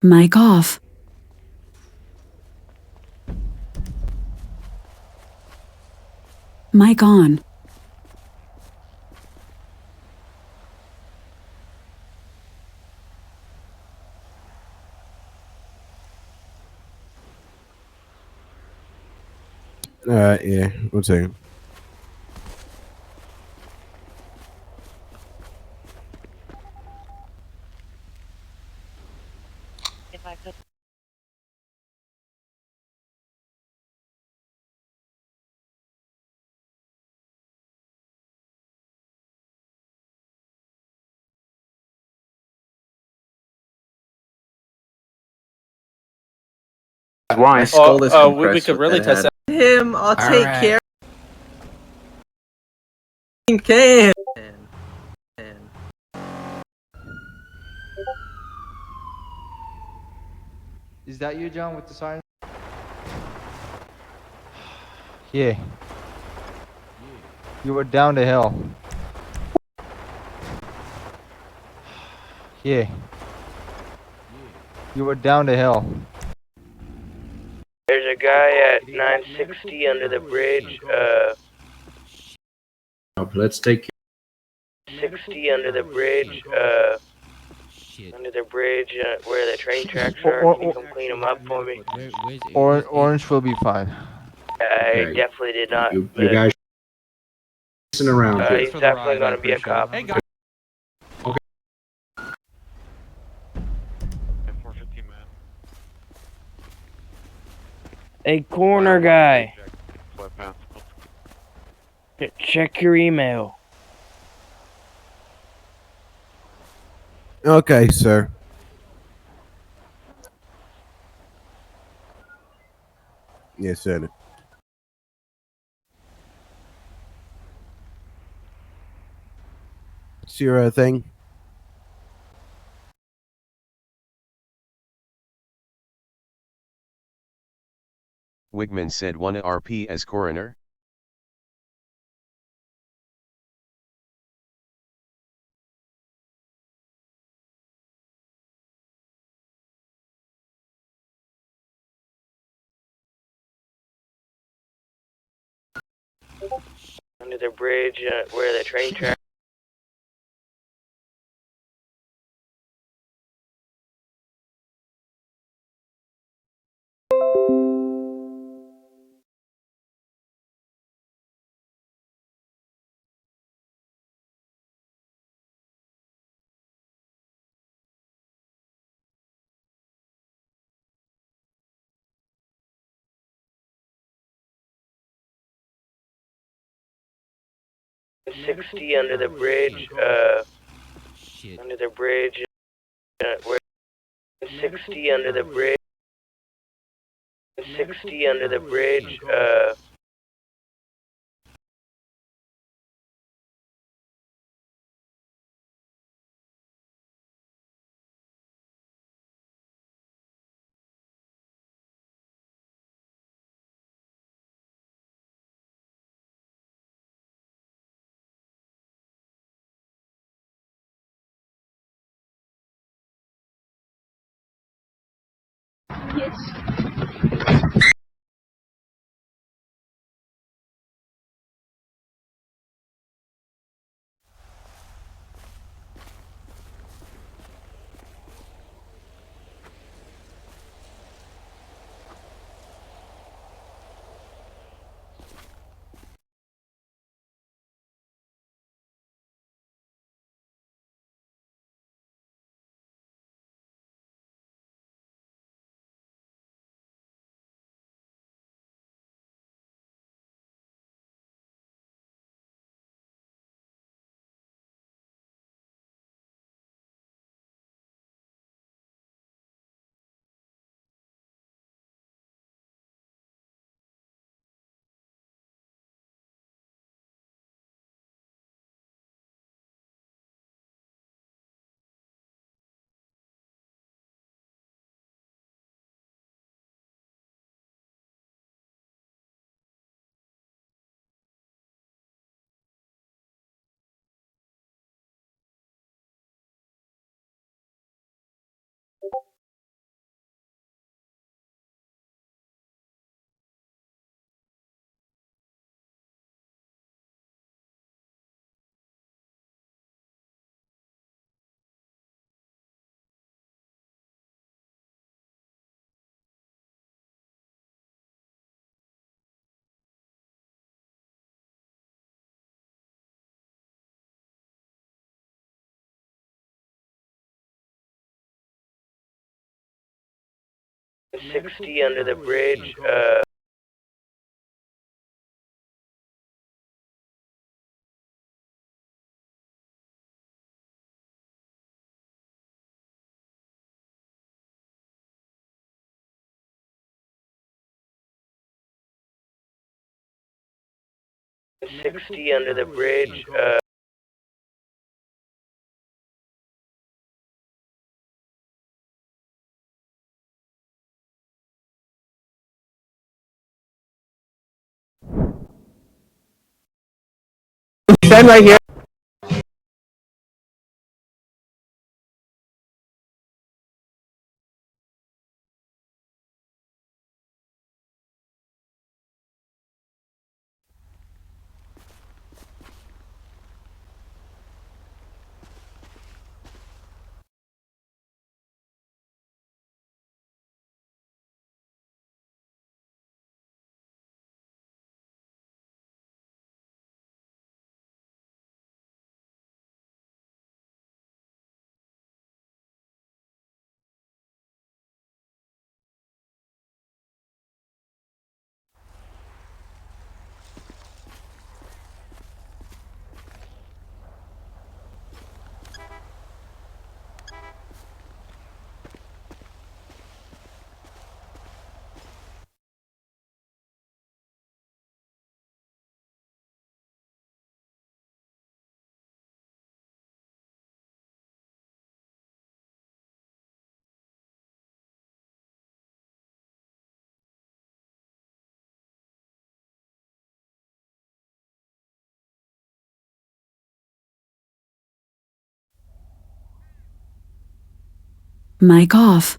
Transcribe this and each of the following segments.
Mic off. Mic on. Yeah, one second. If I could. Why? My skull is we compressed could with really that test head. that. Him, I'll take right. care. Can. Is that you, John, with the siren? Yeah. You were down the hill. Yeah. You were down the hill. There's a guy at 960 under the bridge, Let's take 60 under the bridge, where the train tracks are. Can you come clean him up for me? Orange will be fine. I Okay. definitely did not, you but guys messing around here. he's definitely gonna be a cop. Hey, guys. Hey, corner guy. Check your email. Okay, sir. Yes, sir. What's your thing? Wigman said wanna RP as coroner? Under the bridge, where the train tracks. '60 under the bridge, under the bridge, where 60 under the bridge, 60 under the bridge, 60 under the bridge. 60 under the bridge. Stand right here. Mic off.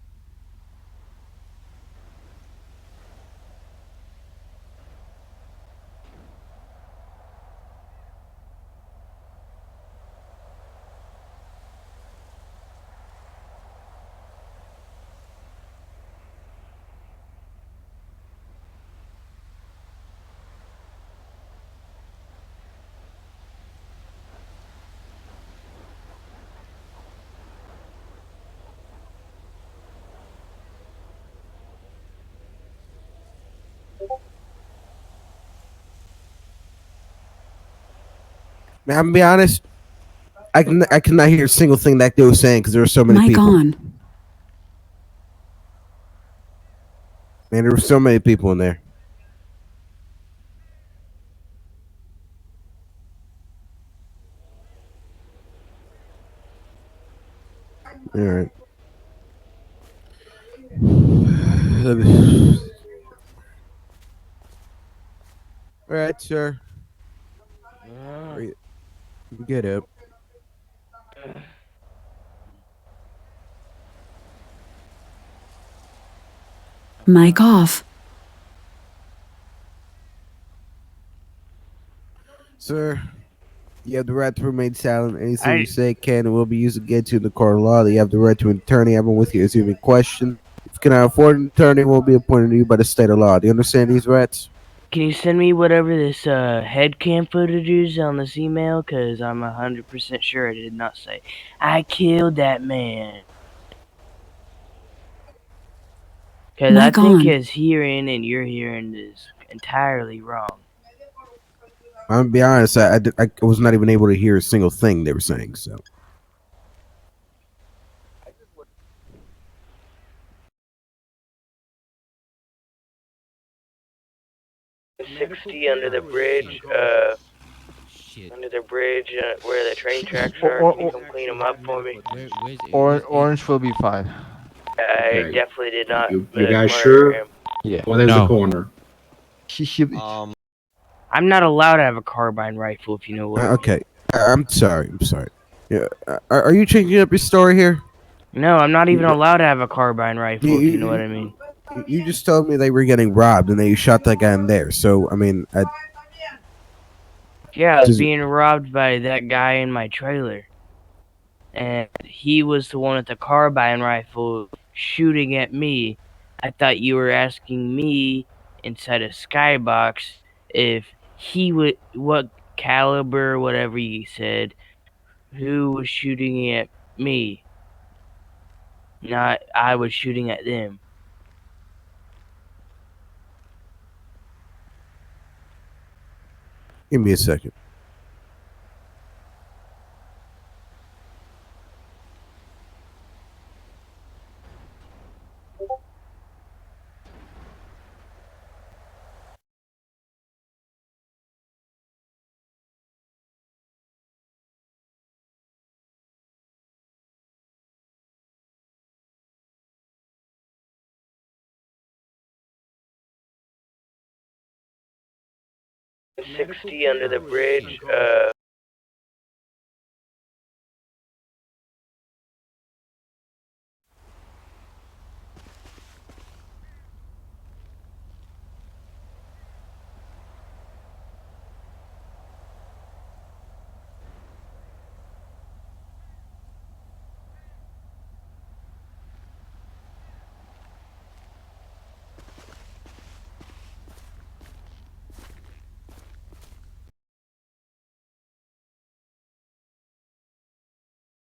Man, I'm gonna be honest. I cannot hear a single thing that they were saying because there were so many Mic people. on. Man, there were so many people in there. All right. All right, sir. Get up. Mic off. Sir, you have the right to remain silent. Anything you say can and will be used against you in the court of law. You have the right to an attorney. Everyone with you is even question. If you cannot afford an attorney, it will be appointed to you by the state of law. Do you understand these rights? Can you send me whatever this head cam footage is on this email? Because I'm 100% sure it did not say, I killed that man. Because I Mic think on. his hearing and your hearing is entirely wrong. I'm gonna be honest. I was not even able to hear a single thing they were saying. So. $60 under the bridge. Under the bridge where the train tracks are. Can you come clean them up for me? Orange will be fine. I Okay. definitely did not. You guys murder sure? him. Yeah. Well, there's a corner. I'm not allowed to have a carbine rifle, if you know what. Okay. I'm sorry. I'm sorry. Yeah. Are you changing up your story here? No, I'm not even allowed to have a carbine rifle, if you know what I mean. You just told me they were getting robbed and then you shot that guy in there. So I mean, Yeah, I was Just- being robbed by that guy in my trailer. And he was the one with the carbine rifle shooting at me. I thought you were asking me inside a skybox if he would, what caliber, whatever you said, who was shooting at me. Not I was shooting at them. Give me a second. $60 under the bridge.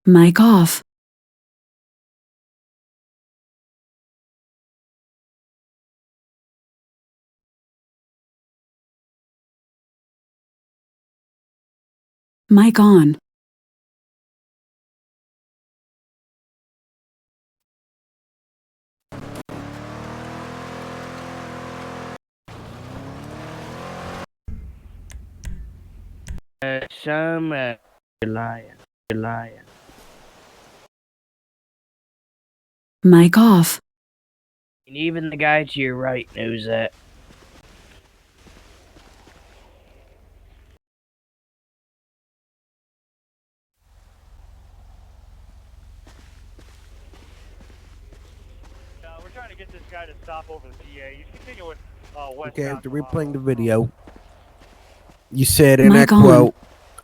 Mic off. Mic on. You're lying. You're lying. Mic off. And even the guy to your right knows that. We're trying to get this guy to stop over the DA. You continue with West. Okay, after replaying the video, you said, and I Mic on. quote,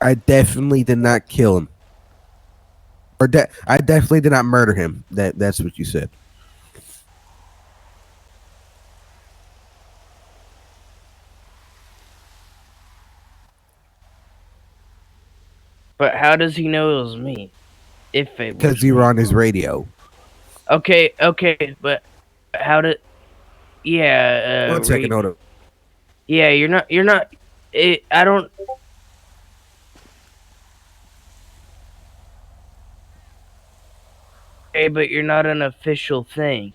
"I definitely did not kill him, or I definitely did not murder him." That's what you said. But how does he know it was me? If it was Because you were on his radio. Okay, but how did... Yeah, One second, hold up. Yeah, you're not... I don't... Okay, but you're not an official thing.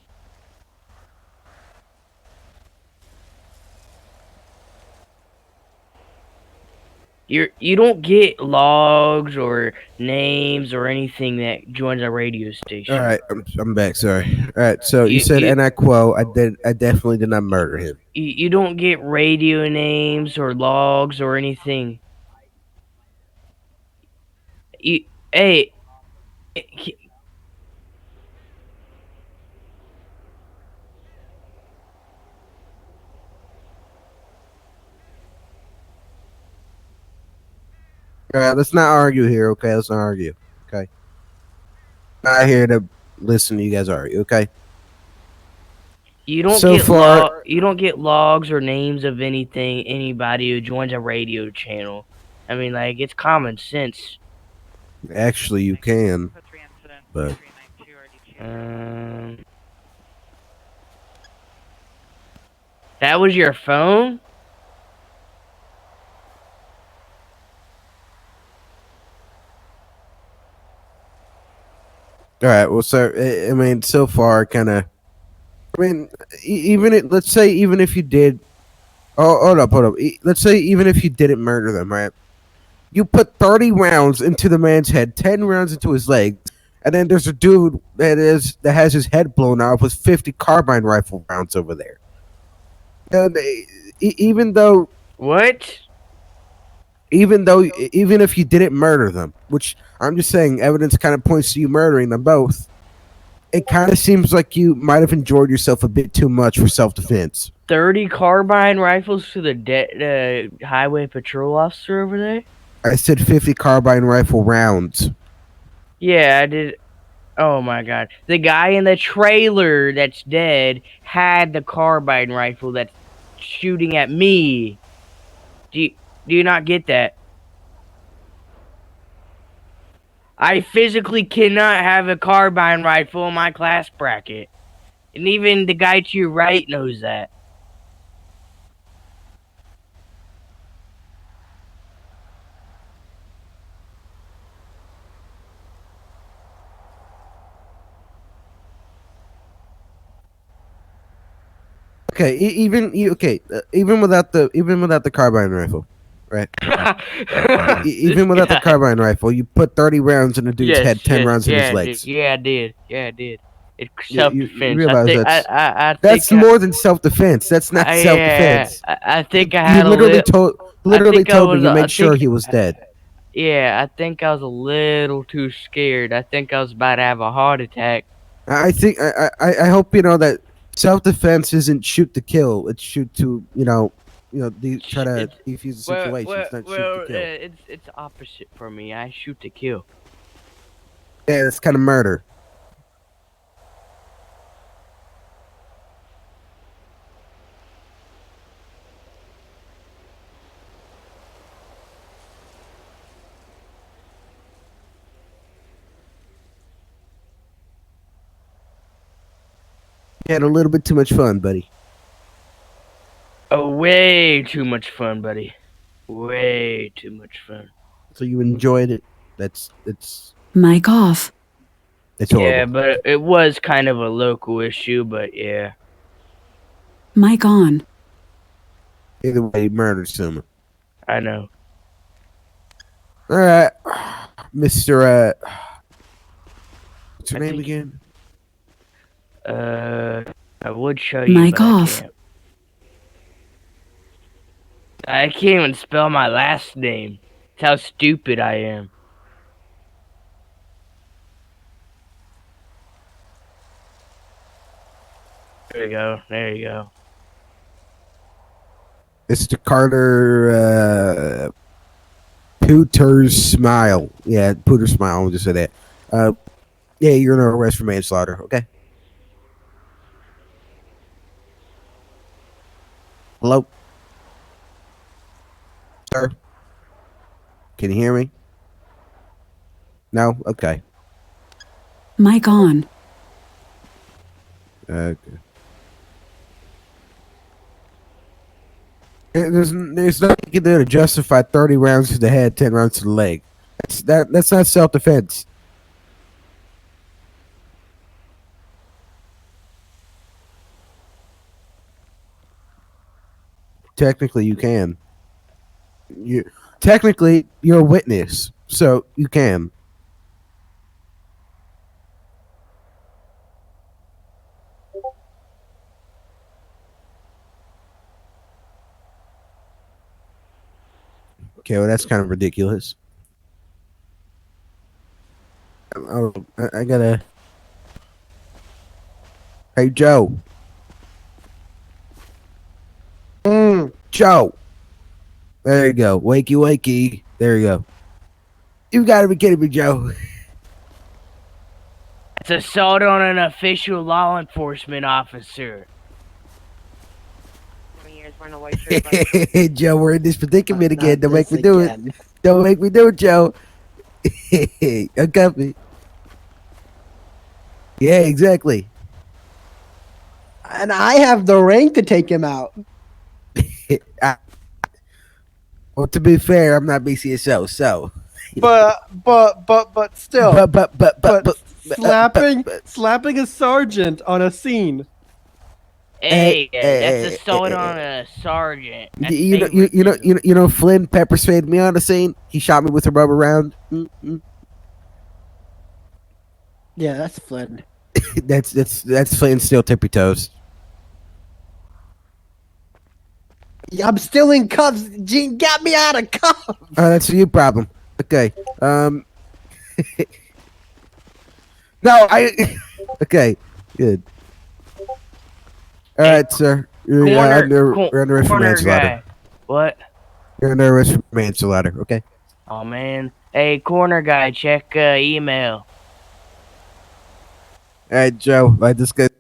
You don't get logs or names or anything that joins a radio station. All right, I'm back. Sorry. All right, so you said, and I quote, I definitely did not murder him. You don't get radio names or logs or anything. Hey. All right, let's not argue here, okay? Let's not argue, okay? Not here to listen to you guys argue, okay? You don't So you don't get logs or names of anybody who joins a radio channel. I mean, like, it's common sense. Actually, you can, but that was your phone? all right. Well, sir, I mean, so far, kind of. I mean, let's say even if you did. Oh, hold up. Let's say even if you didn't murder them, right? You put 30 rounds into the man's head, 10 rounds into his leg, and then there's a dude that has his head blown off with 50 carbine rifle rounds over there. And even though What? even if you didn't murder them, which I'm just saying, evidence kind of points to you murdering them both. It kind of seems like you might have enjoyed yourself a bit too much for self-defense. 30 carbine rifles to the highway patrol officer over there? I said 50 carbine rifle rounds. Yeah, I did. Oh my god. The guy in the trailer that's dead had the carbine rifle that's shooting at me. Do you not get that? I physically cannot have a carbine rifle in my class bracket. And even the guy to your right knows that. Okay, even without the carbine rifle, right? Even without the carbine rifle, you put 30 rounds in a dude's head, 10 rounds in his legs. Yeah, I did. Yeah, I did. It's You self-defense. realize I think, that's I think that's more than self-defense. That's not self-defense. I think I You had literally told told me you made sure he was dead. Yeah, I think I was a little too scared. I think I was about to have a heart attack. I think I hope you know that self-defense isn't shoot to kill. It's shoot to try to defuse the situation. It's not shoot to kill. It's opposite for me. I shoot to kill. Yeah, that's kind of murder. You had a little bit too much fun, buddy. Oh, way too much fun, buddy. Way too much fun. So you enjoyed it. That's Mic off. horrible. Yeah, but it was kind of a local issue, but yeah. Mic on. Either way, he murdered someone. I know. All right, Mr. What's your name again? I would show you. Mic but off. I can't even spell my last name. That's how stupid I am. There you go. There you go. Mr. Carter. Pooter Smile. Yeah, Pooter Smile. I'll just say that. Yeah, you're under arrest for manslaughter. Okay. Hello? Sir? Can you hear me? No? Okay. Mic on. Okay. There's nothing you can do to justify 30 rounds to the head, 10 rounds to the leg. That's not self-defense. Technically, you can. Technically, you're a witness, so you can. Okay, well, that's kind of ridiculous. Oh, I gotta. Hey, Joe. Joe. There you go. Wakey, wakey. There you go. You gotta be kidding me, Joe. It's assault on an official law enforcement officer. Joe, we're in this predicament again. Don't make me do it. Don't make me do it, Joe. Uncuff me. Yeah, exactly. And I have the rank to take him out. Well, to be fair, I'm not BCSO, so. But still. But slapping a sergeant on a scene. Hey, that's assault on a sergeant. That's You know, Flynn pepper sprayed me on the scene. He shot me with a rubber round. Yeah, that's Flynn. that's Flynn still tippy toes. Yeah, I'm still in cuffs. Gene, get me out of cuffs. Oh, that's your problem. Okay. No, Okay, good. All right, sir. You're under arrest for manslaughter. What? You're under arrest for manslaughter. Okay. Oh man. Hey, corner guy, check email. All right, Joe. I just got.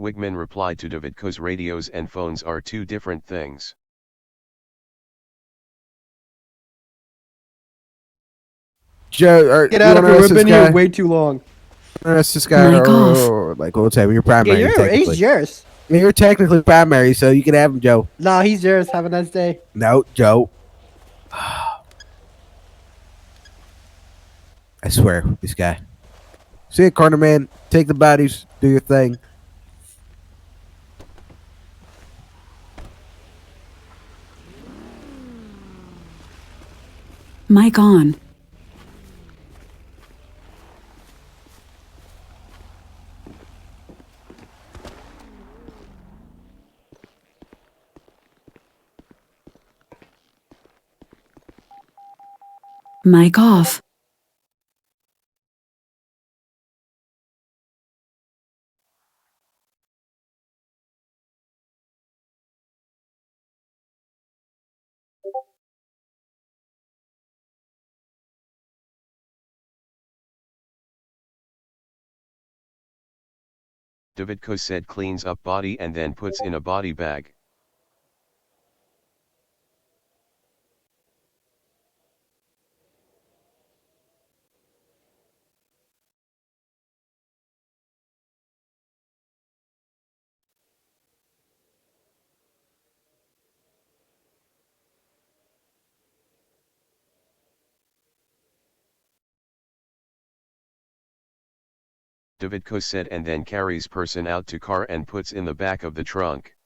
Wigman replied to David cause radios and phones are two different things. Joe, get out of here. We've been here way too long. Arrest this guy, or like whatever. You're primary. Yeah, he's yours. You're technically primary, so you can have him, Joe. No, he's yours. Have a nice day. No, Joe. I swear, this guy. See you, corner man. Take the bodies. Do your thing. Mic on. Mic off. Davidko said cleans up body and then puts in a body bag. Davidko said and then carries person out to car and puts in the back of the trunk.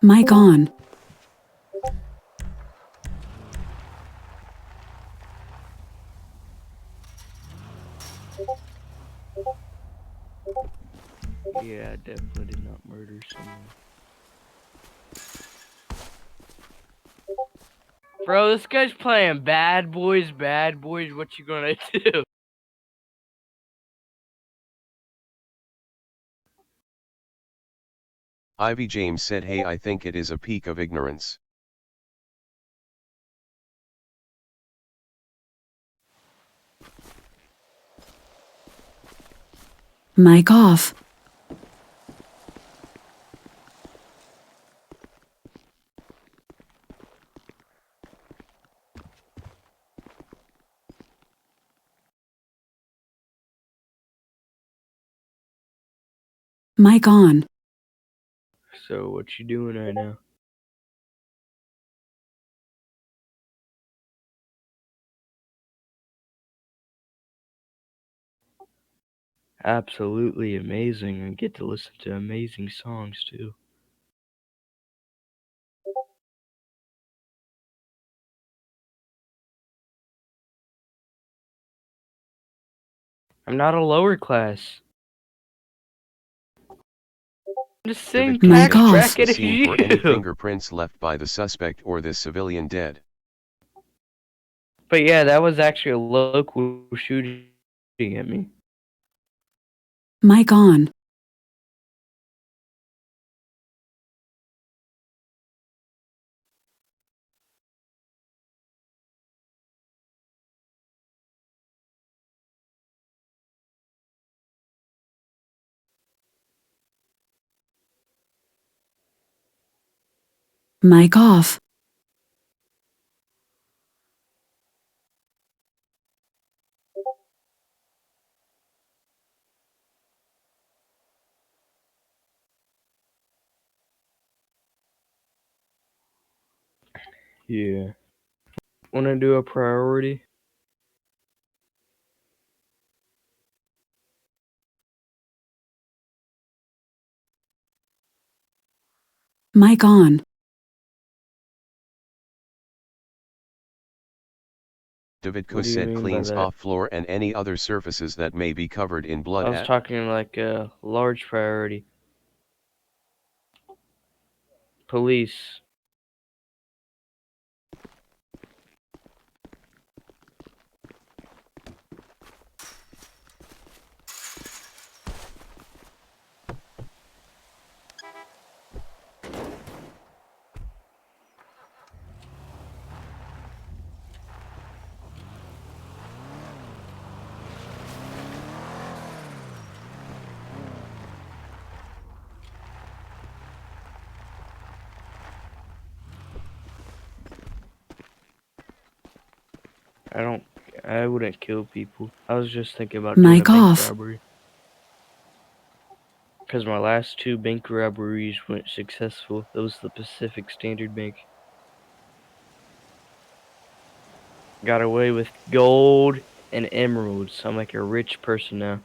Mic on. Yeah, I definitely did not murder someone. Bro, this guy's playing bad boys, what you gonna do? Ivy James said hey, I think it is a peak of ignorance. Mic off. Mic on. So, what you doing right now? Absolutely amazing, and get to listen to amazing songs too. I'm not a lower class. I'm the same Davidko Mic said off. check the bracket as scene for any you. fingerprints left by the suspect or this civilian dead. But yeah, that was actually a local shooting at me. Mic on. Mic off. Yeah. Wanna do a priority? Mic on. Davidko What do you said mean by cleans that? off floor and any other surfaces that may be covered in blood I was at. talking like a large priority. Police. I wouldn't kill people. I was just thinking about doing Mic a bank off. robbery. Because my last 2 bank robberies went successful. That was the Pacific Standard Bank. Got away with gold and emeralds. I'm like a rich person now.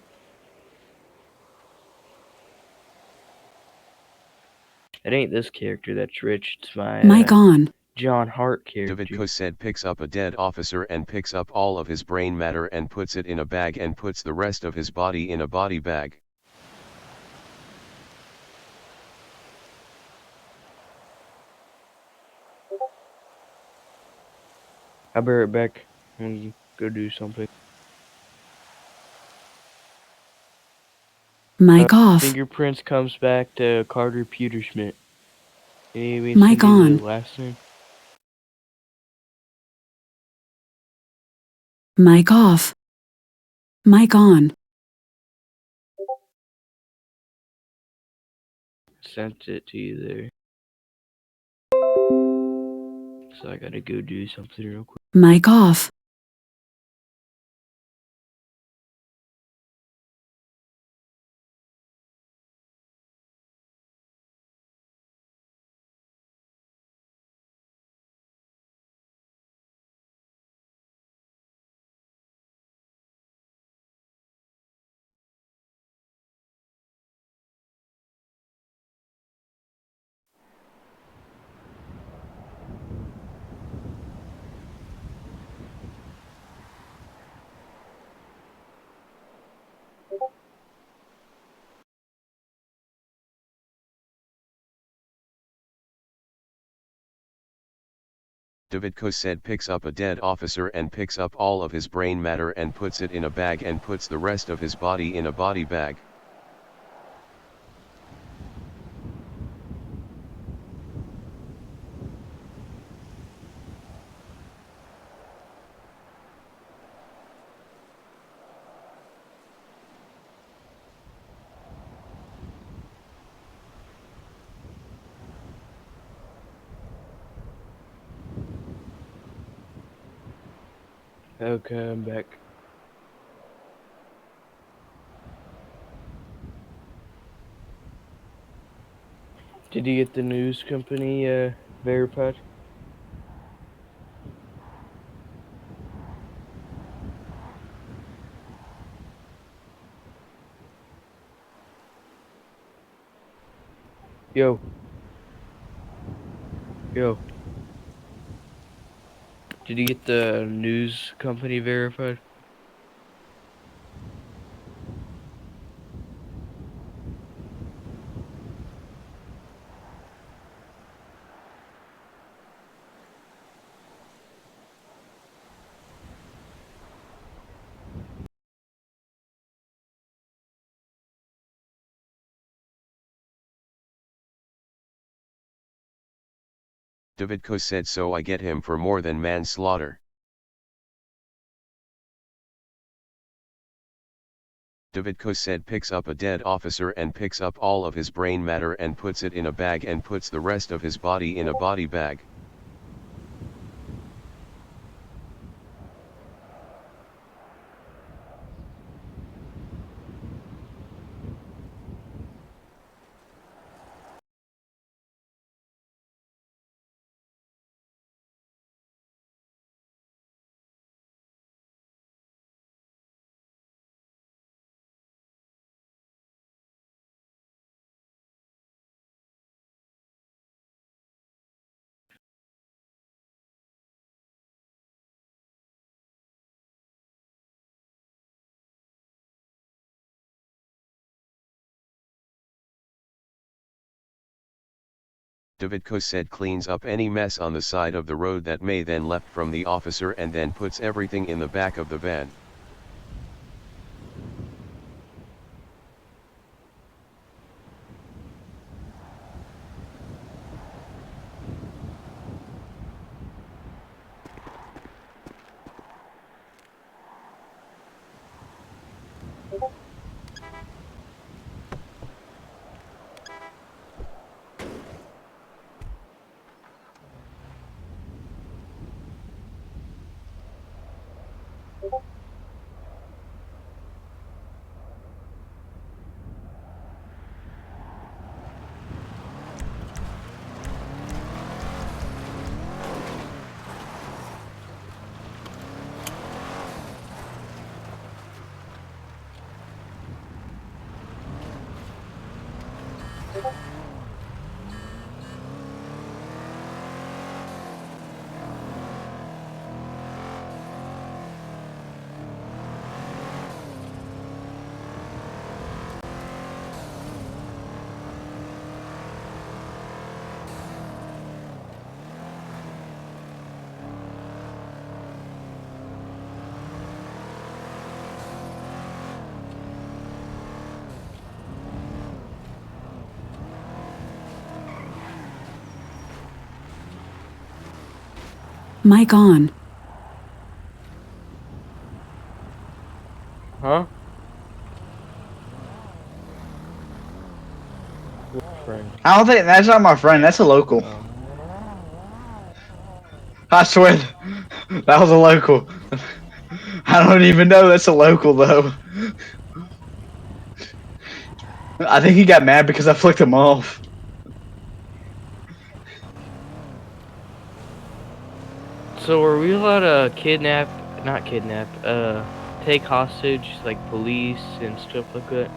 It ain't this character that's rich. It's my Mic on. John Hart character. David said picks up a dead officer and picks up all of his brain matter and puts it in a bag and puts the rest of his body in a body bag. I'll be right back. I'm gonna go do something. Mic off. Fingerprints comes back to Carter Peterschmidt. Can you Mic send me on. the last name? Mic off. Mic on. Sent it to you there. So I gotta go do something real quick. Mic off. David said picks up a dead officer and picks up all of his brain matter and puts it in a bag and puts the rest of his body in a body bag. Okay, I'm back. Did you get the news company verified? Yo. Yo. Did you get the news company verified? David said so I get him for more than manslaughter. David said picks up a dead officer and picks up all of his brain matter and puts it in a bag and puts the rest of his body in a body bag. David said cleans up any mess on the side of the road that may then left from the officer and then puts everything in the back of the van. Mic on. Huh? I don't think that's not my friend. That's a local. I swear, that was a local. I don't even know that's a local though. I think he got mad because I flicked him off. So are we allowed to take hostage, like police and stuff like that?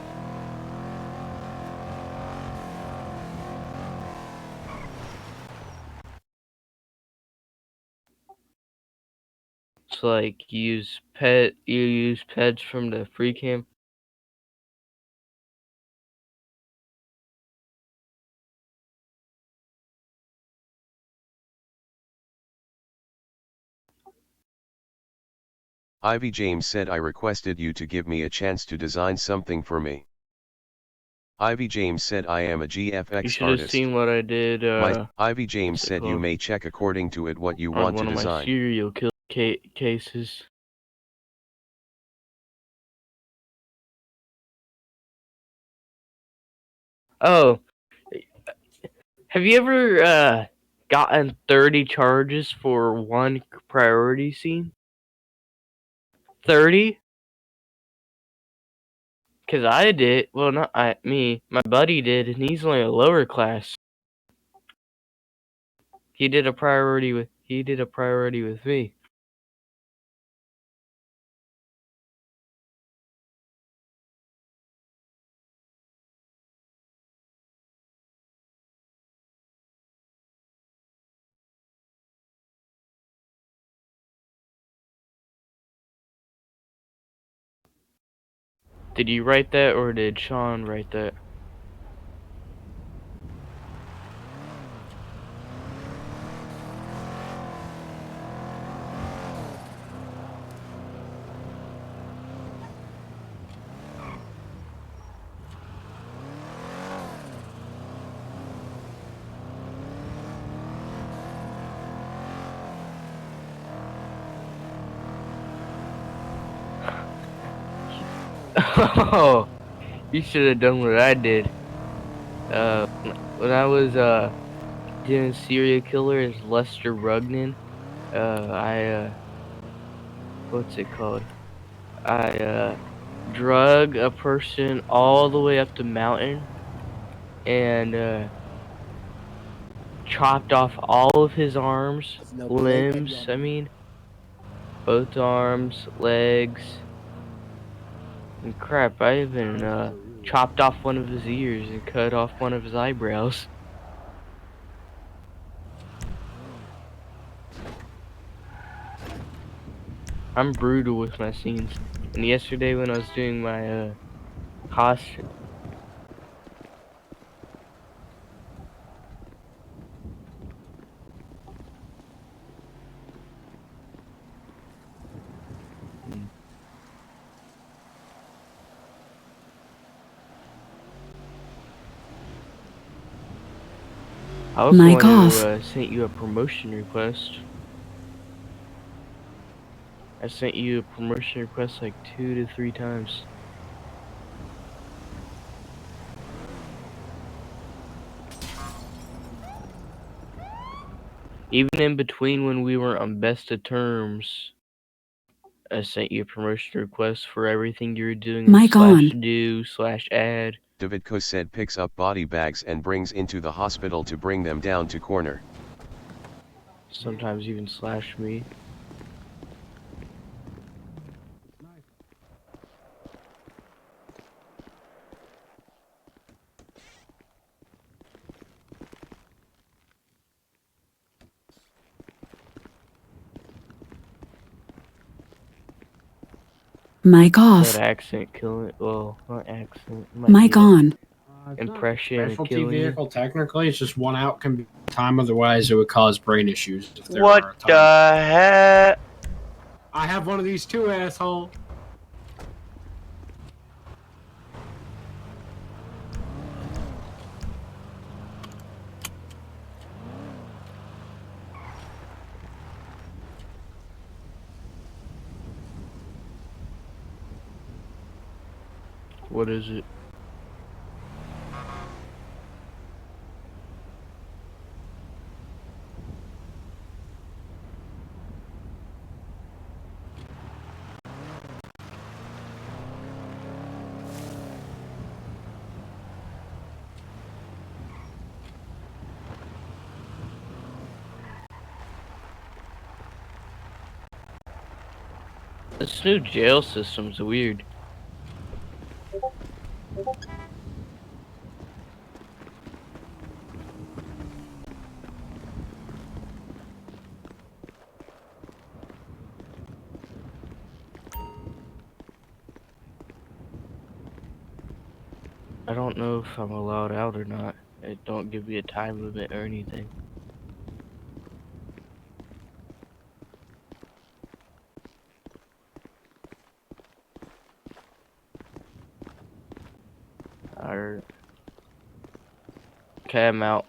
So like you use pets from the free camp? Ivy James said I requested you to give me a chance to design something for me. Ivy James said I am a GFX You should have artist. seen what I did Ivy James what's it said you called? may check according to it what you On want one to of my design. serial kill cases. Oh, have you ever gotten 30 charges for one priority scene? 30? Cause I did. Well, not me. My buddy did, and he's only a lower class. He did a priority with me. Did you write that, or did Sean write that? Oh, you should have done what I did. When I was doing serial killer as Lester Rugnan, what's it called? I drug a person all the way up the mountain and chopped off all of his arms, limbs, I mean, both arms, legs, and crap, I even chopped off one of his ears and cut off one of his eyebrows. I'm brutal with my scenes. And yesterday when I was doing my costume, I was the Mic one off. who sent you a promotion request. I sent you a promotion request like 2 to 3 times. Even in between when we were on best of terms, I sent you a promotion request for everything you were doing. Mic on. /do/add. Davidko said picks up body bags and brings into the hospital to bring them down to corner. Sometimes even /me. Mic off. That accent killing. Well, not accent. Mic on. Impression Specialty killing you. vehicle, technically, it's just one out can be time. Otherwise, it would cause brain issues. If there What are a ton. the heck? I have one of these too, asshole. What is it? This new jail system's weird. I don't know if I'm allowed out or not. It don't give me a time limit or anything. Alright. Okay, I'm out.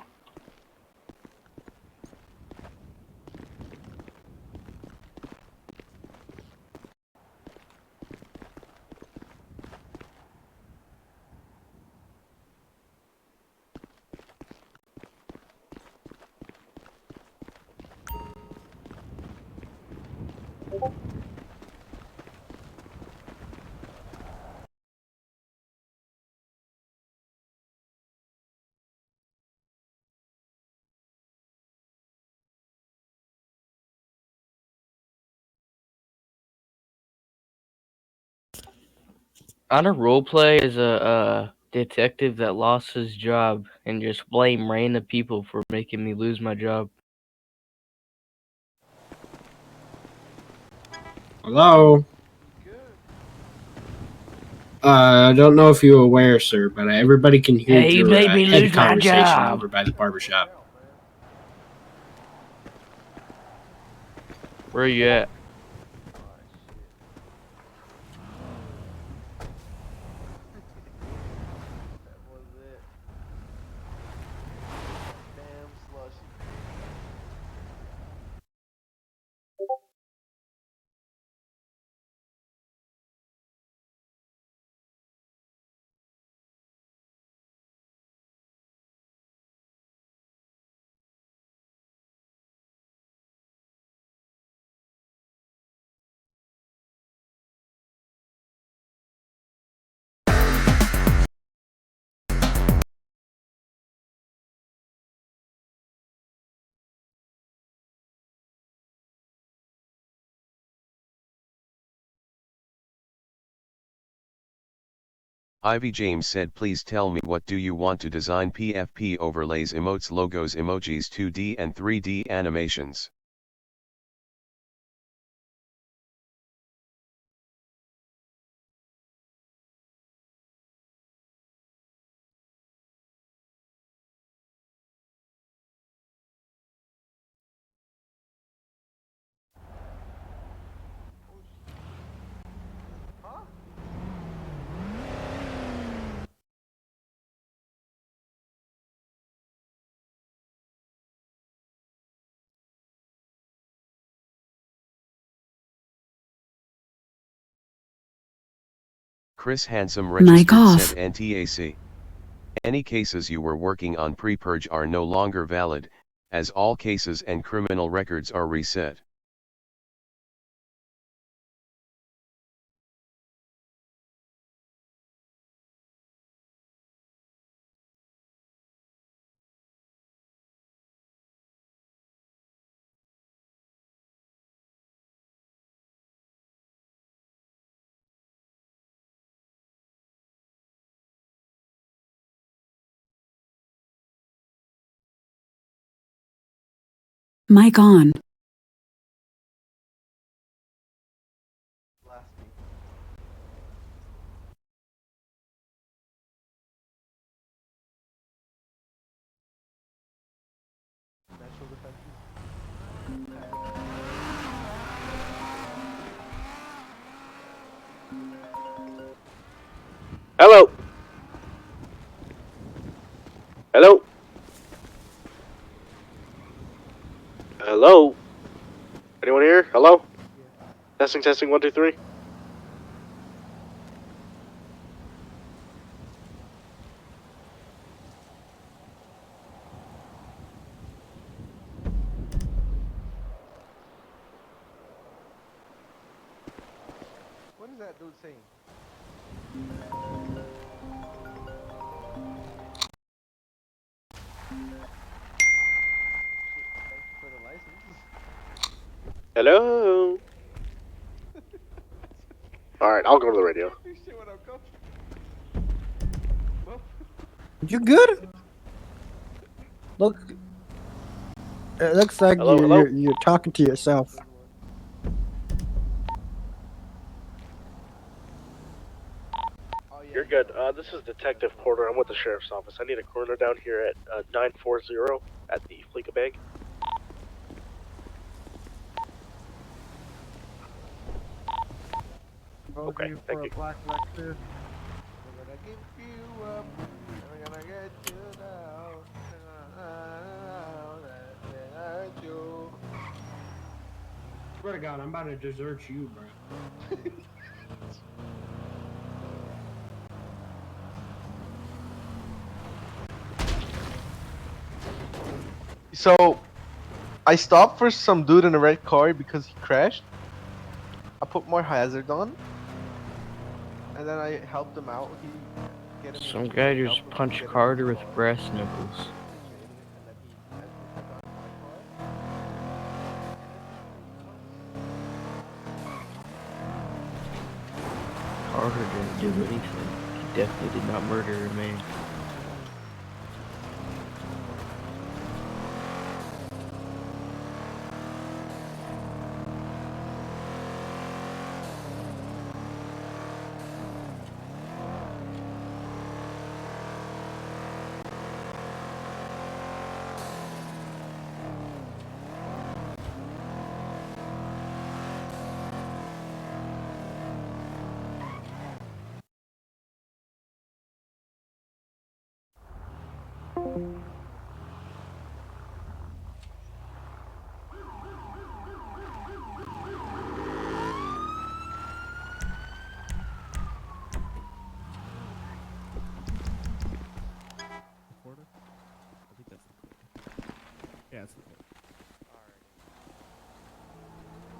On a roleplay as a detective that lost his job and just blame random people for making me lose my job. Hello. I don't know if you're aware, sir, but everybody can hear Hey, you your made me head lose my conversation job. over by the barbershop. Where are you at? Ivy James said please tell me what do you want to design PFP overlays emotes logos emojis 2D and 3D animations. Chris Handsome registered off. said NTAC. Any cases you were working on pre-purge are no longer valid, as all cases and criminal records are reset. Mic on. Hello. Hello. Hello. Anyone here? Hello. Testing, testing. 1, 2, 3. What is that dude saying? Hello. All right, I'll go to the radio. You good? Look, it looks like Hello, hello? you're talking to yourself. You're good. This is Detective Porter. I'm with the sheriff's office. I need a coroner down here at 940 at the Fleeca Bank. Okay, thank you. Black Lexus. We're gonna give you up. We're gonna get you down. Swear to God, I'm about to desert you, bro. So, I stopped for some dude in a red car because he crashed. I put more hazard on, and then I helped him out. Some guy just punched Carter with brass knuckles. Carter didn't do anything. He definitely did not murder a man.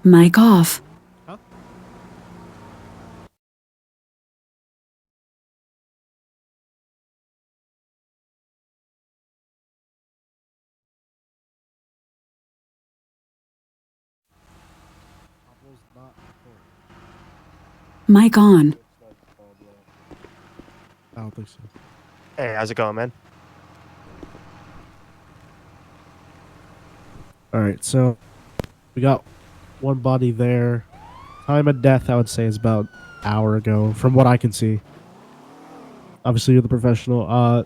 Mic off. Mic on. I don't think so. Hey, how's it going, man? Alright, so we got one body there. Time of death, I would say, is about an hour ago, from what I can see. Obviously, you're the professional.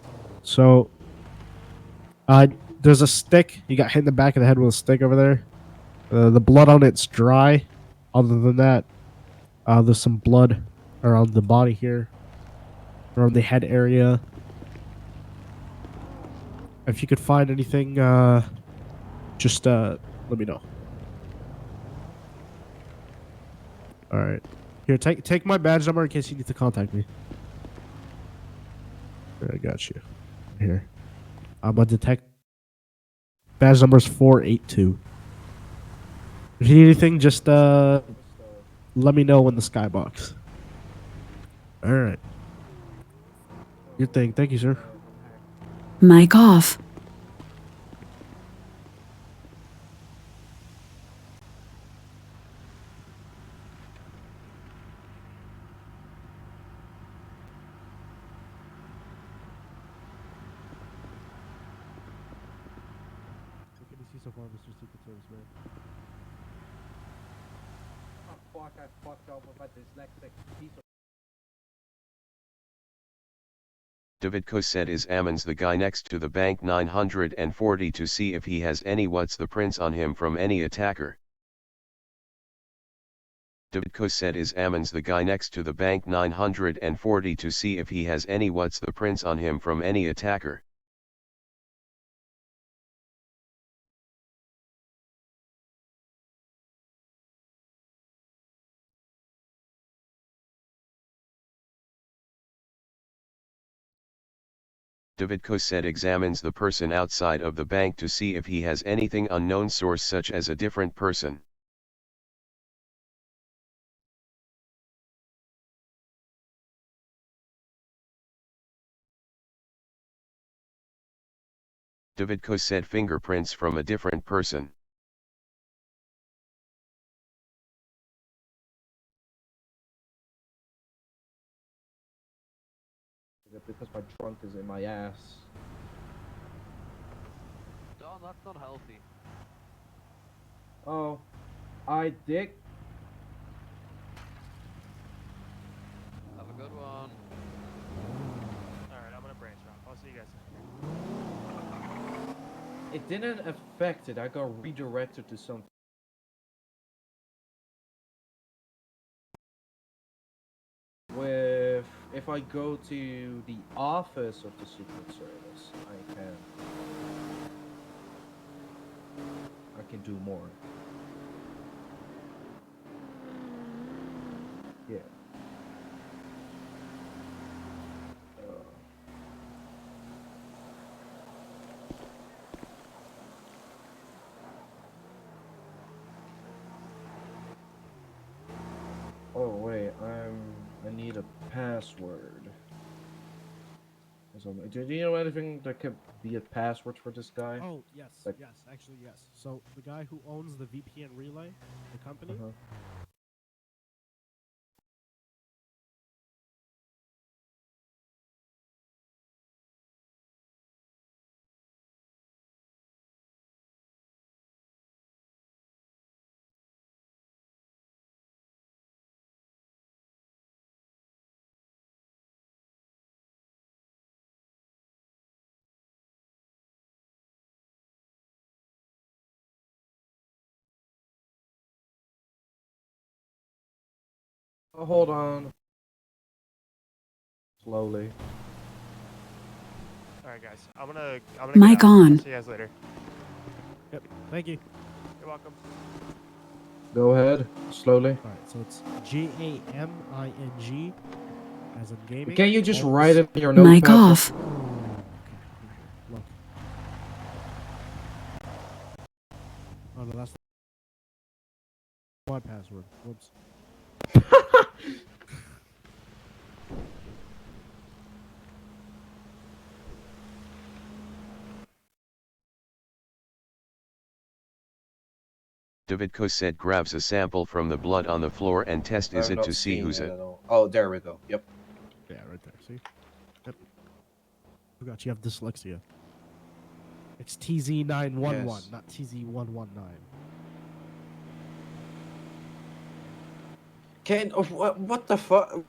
There's a stick. You got hit in the back of the head with a stick over there. The blood on it's dry. Other than that, there's some blood around the body here, around the head area. If you could find anything, just let me know. All right. Here, take my badge number in case you need to contact me. Here, I got you. Here. I'm a detective. Badge number is 482. If you need anything, just let me know in the skybox. All right. Good thing. Thank you, sir. Mic off. so far, Mr. Secret Service man? Oh, fuck, I fucked up with my dyslexic piece of... Davidko said is Ammons the guy next to the bank 940 to see if he has any what's the prints on him from any attacker. Davidko said is Ammons the guy next to the bank 940 to see if he has any what's the prints on him from any attacker. Davidko said examines the person outside of the bank to see if he has anything unknown source such as a different person. Davidko said fingerprints from a different person. Because my trunk is in my ass. Don, that's not healthy. Oh, I dick. Have a good one. Alright, I'm gonna branch off. I'll see you guys. It didn't affect it. I got redirected to something. With if I go to the office of the Secret Service, I can do more. Yeah. Oh wait, I need a password. Do you know anything that could be a password for this guy? Oh, yes, Like- yes, actually, yes. So, the guy who owns the VPN Relay, the company, Oh, hold on. Slowly. Alright guys, I'm gonna Mic get out. on. I'll see you guys later. Yep, thank you. You're welcome. Go ahead. Slowly. Alright, so it's Gaming, as in gaming. Can't you just Alt- write it in your notepad? Mic off. Look. Oh no, that's my password. Whoops. Davidko said grabs a sample from the blood on the floor and test is it to see who's it. Oh, there we go. Yep. Yeah, right there. See? Yep. Forgot you have dyslexia. It's TZ911, Yes. not TZ119. Can what the fuck?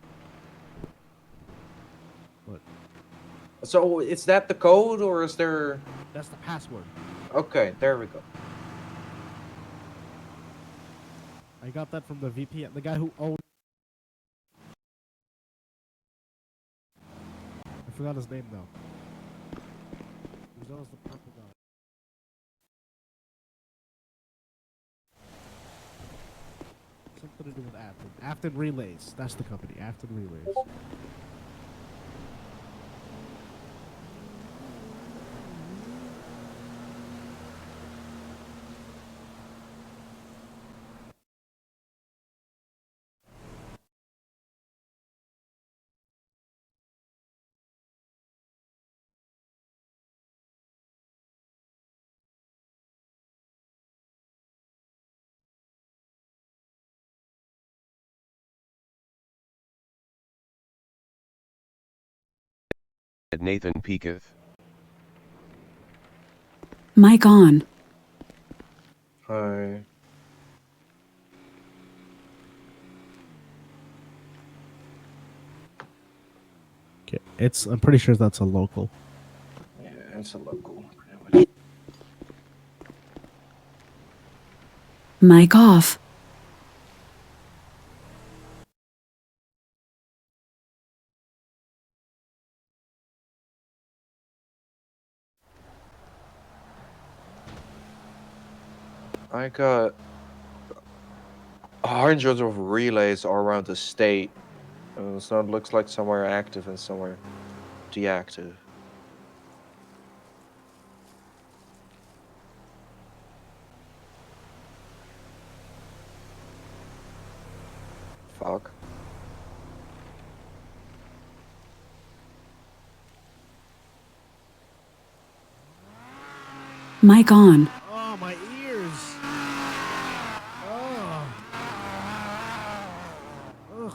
What? So is that the code or is there? That's the password. Okay, there we go. I got that from the VPN. The guy who owned. I forgot his name though. He was always the purple guy. Something to do with Afton. Afton Relays. That's the company. Afton Relays. Nathan Peeketh. Mic on. Hi. Okay, I'm pretty sure that's a local. Yeah, it's a local. Mic off. I got hundreds of relays all around the state. So it looks like somewhere active and somewhere deactive. Fuck. Mic on. Oh, my ears. Oh. Ugh.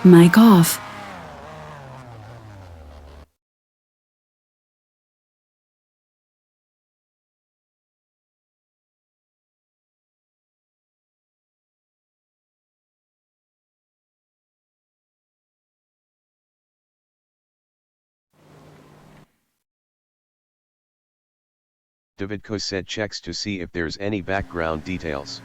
Mic off. David Cosette checks to see if there's any background details.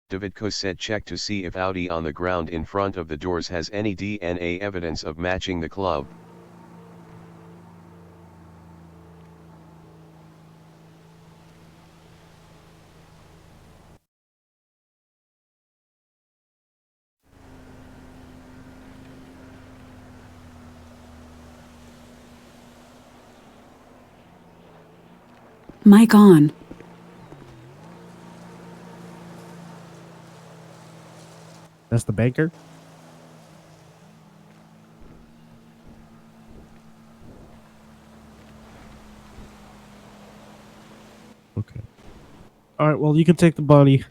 David Cosette checked to see if Audi on the ground in front of the doors has any DNA evidence of matching the club. Mic on. That's the banker? Okay. Alright, well, you can take the body.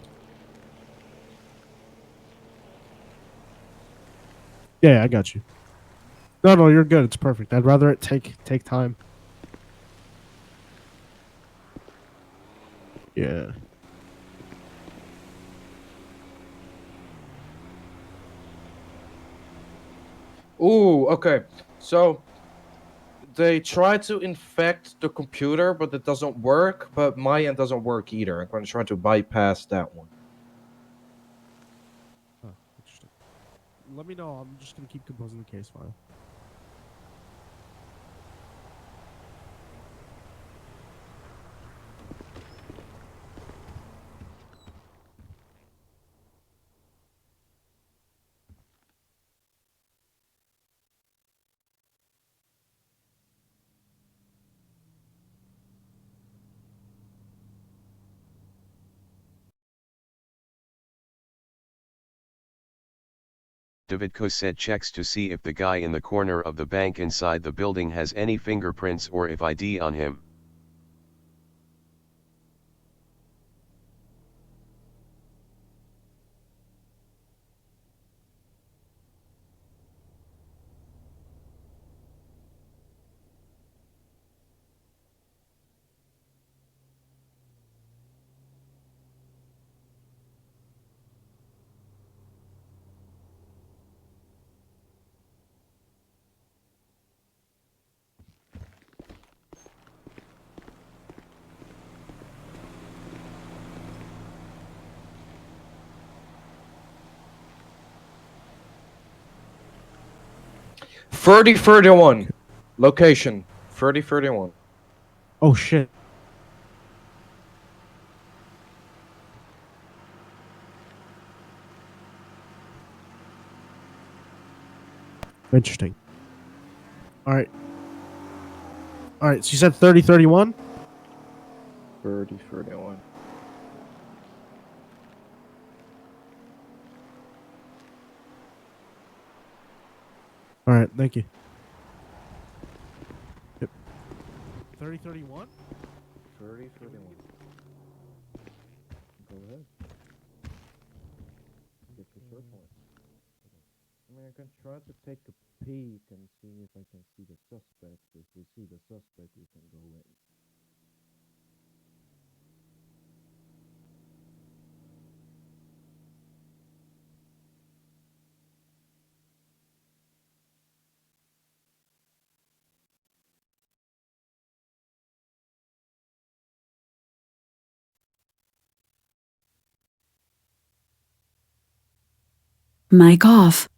Yeah, I got you. No, you're good. It's perfect. I'd rather it take time. Yeah. Ooh, okay. So they try to infect the computer, but it doesn't work. But my end doesn't work either. I'm going to try to bypass that one. Oh, interesting. Let me know. I'm just going to keep composing the case file. David Cosette checks to see if the guy in the corner of the bank inside the building has any fingerprints or if ID on him. 3031. Location 3031. Oh shit. Interesting. Alright. Alright, so you said 3031? 3031. Alright, thank you. Yep. 3031? 3031. Go ahead. Get your search warrant. I mean, I can try to take a peek and see if I can see the suspect. If we see the suspect, we can go in. Mic off.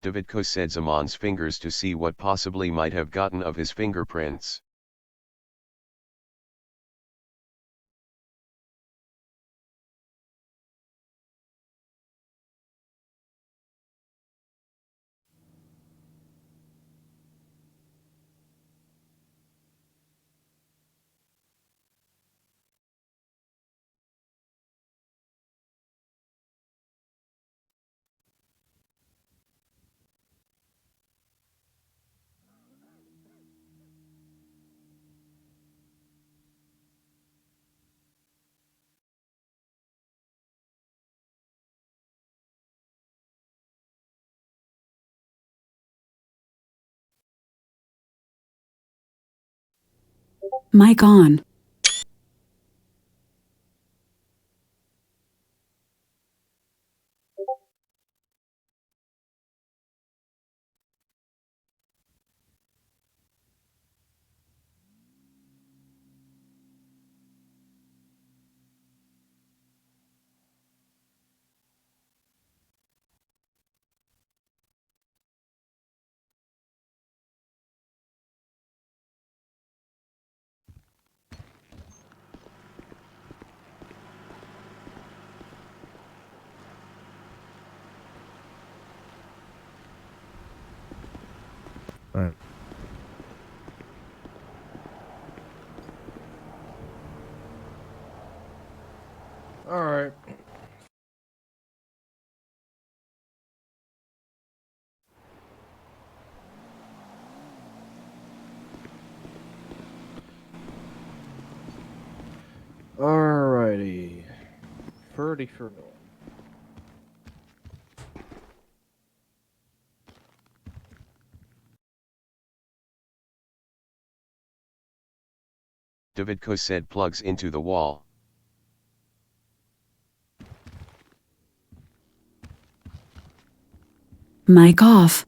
David said Zamon's fingers to see what possibly might have gotten of his fingerprints. Mic on. Alright. Alright. Alrighty. 3031. David said plugs into the wall. Mic off.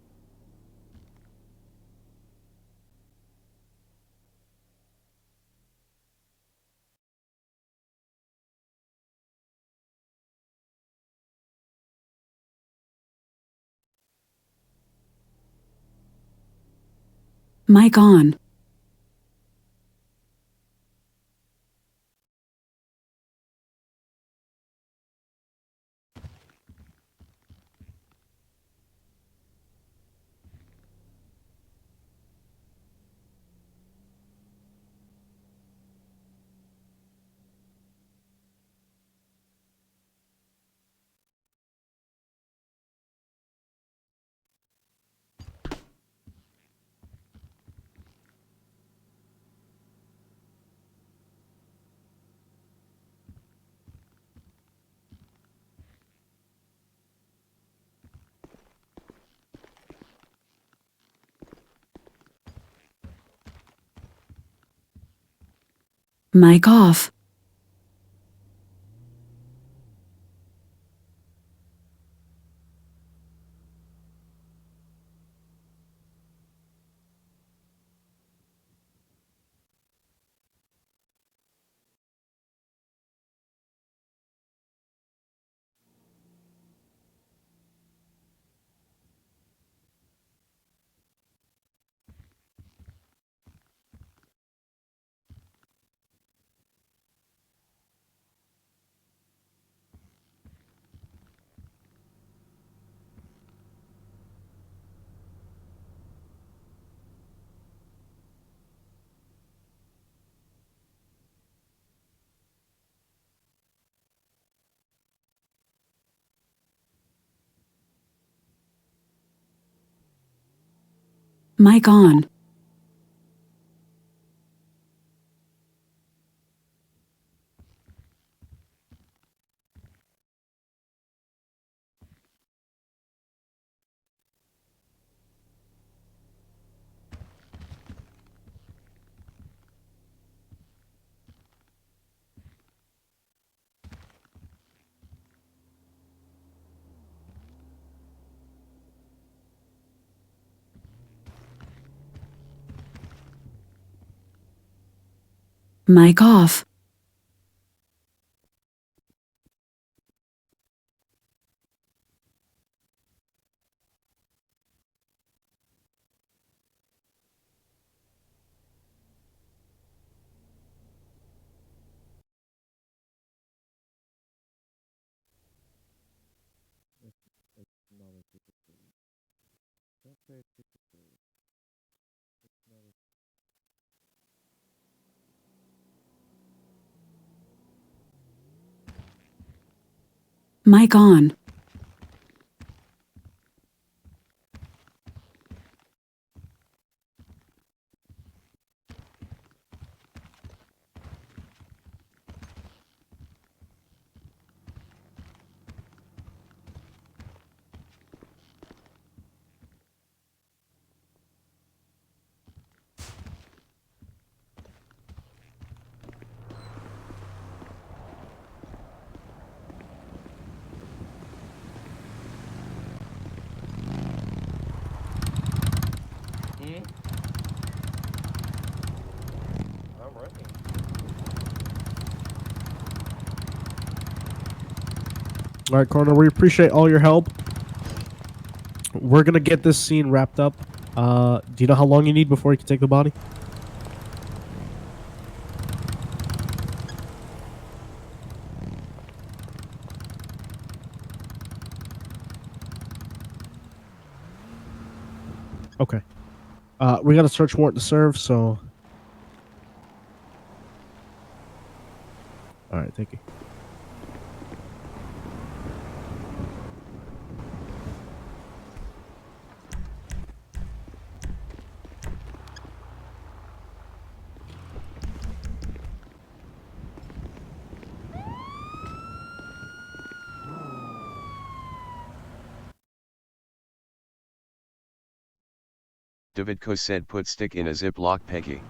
Mic on. Mic off. Mic on. Mic off. Mic on. I'm ready. All right, Coroner, we appreciate all your help. We're gonna get this scene wrapped up. Do you know how long you need before you can take the body? Okay. We got a search warrant to serve, so. All right, thank you. Davidko said put stick in a Ziploc Peggy.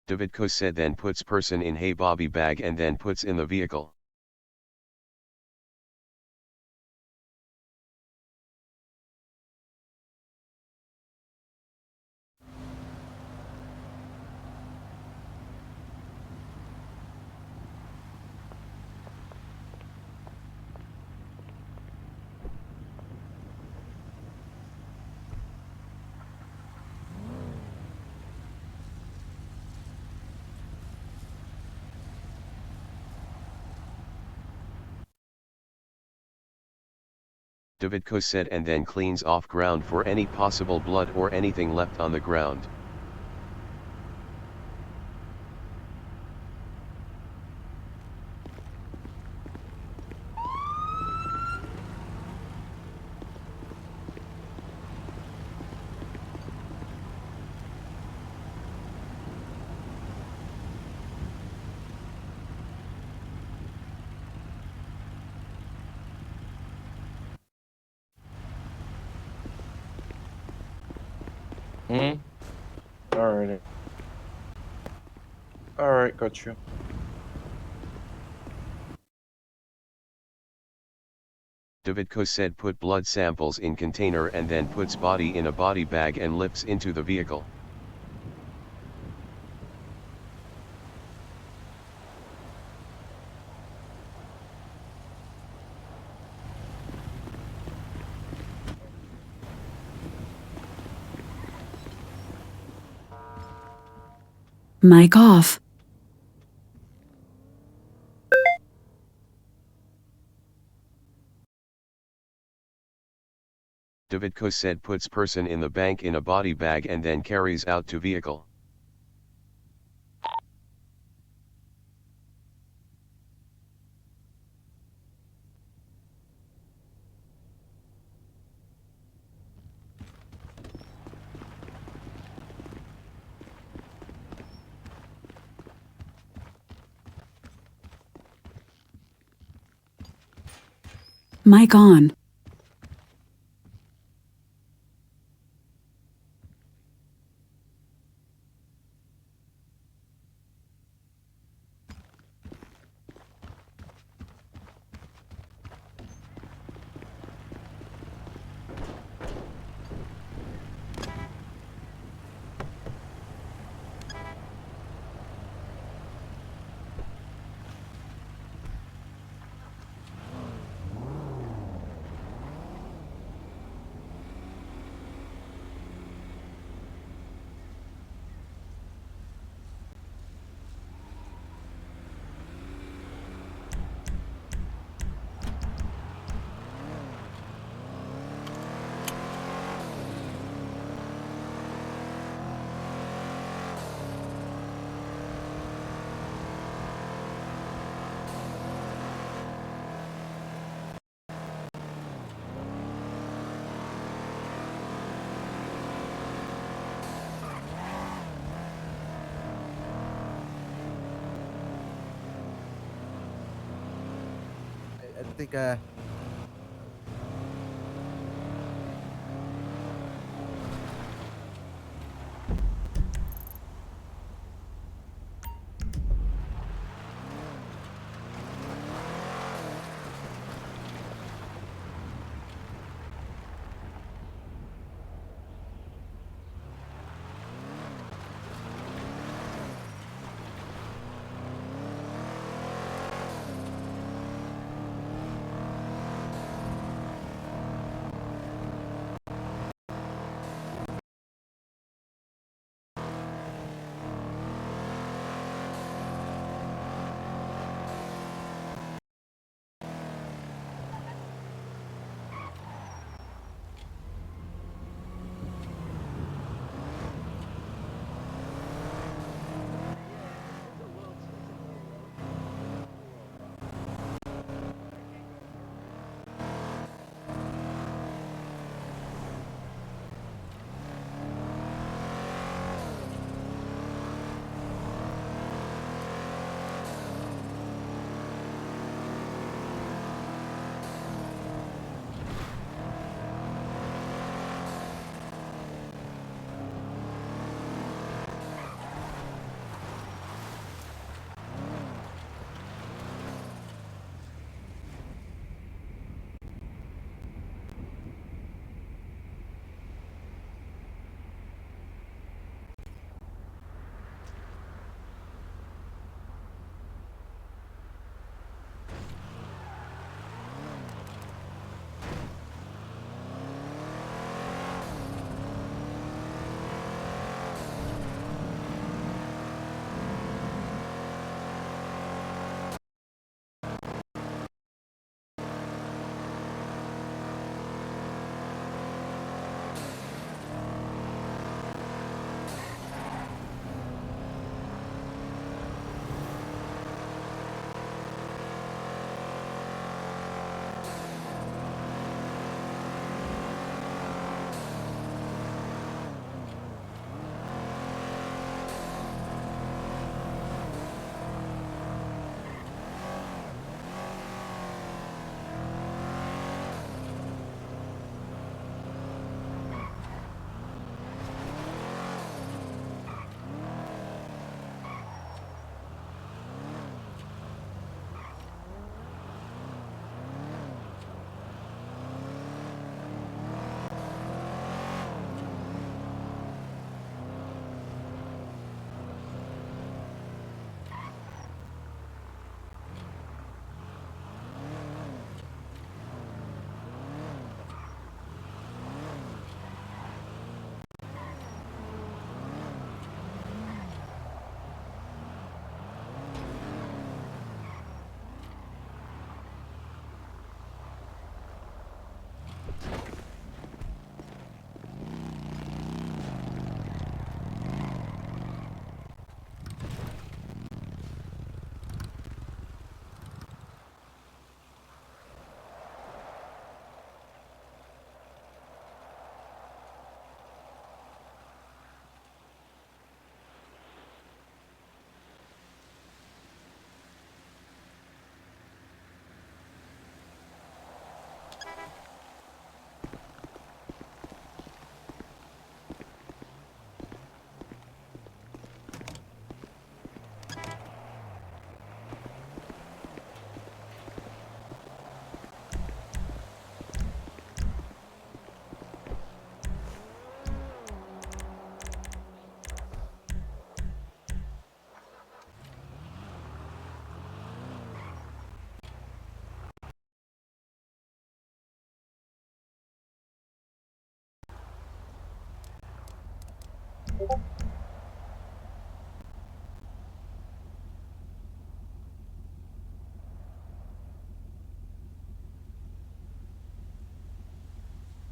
Davidko said then puts person in hey Bobby bag and then puts in the vehicle. Davidko said and then cleans off ground for any possible blood or anything left on the ground. Alrighty. Alright, got you. Davidko said put blood samples in container and then puts body in a body bag and lifts into the vehicle. Mic off. Davidko said puts person in the bank in a body bag and then carries out to vehicle. Mic on. I think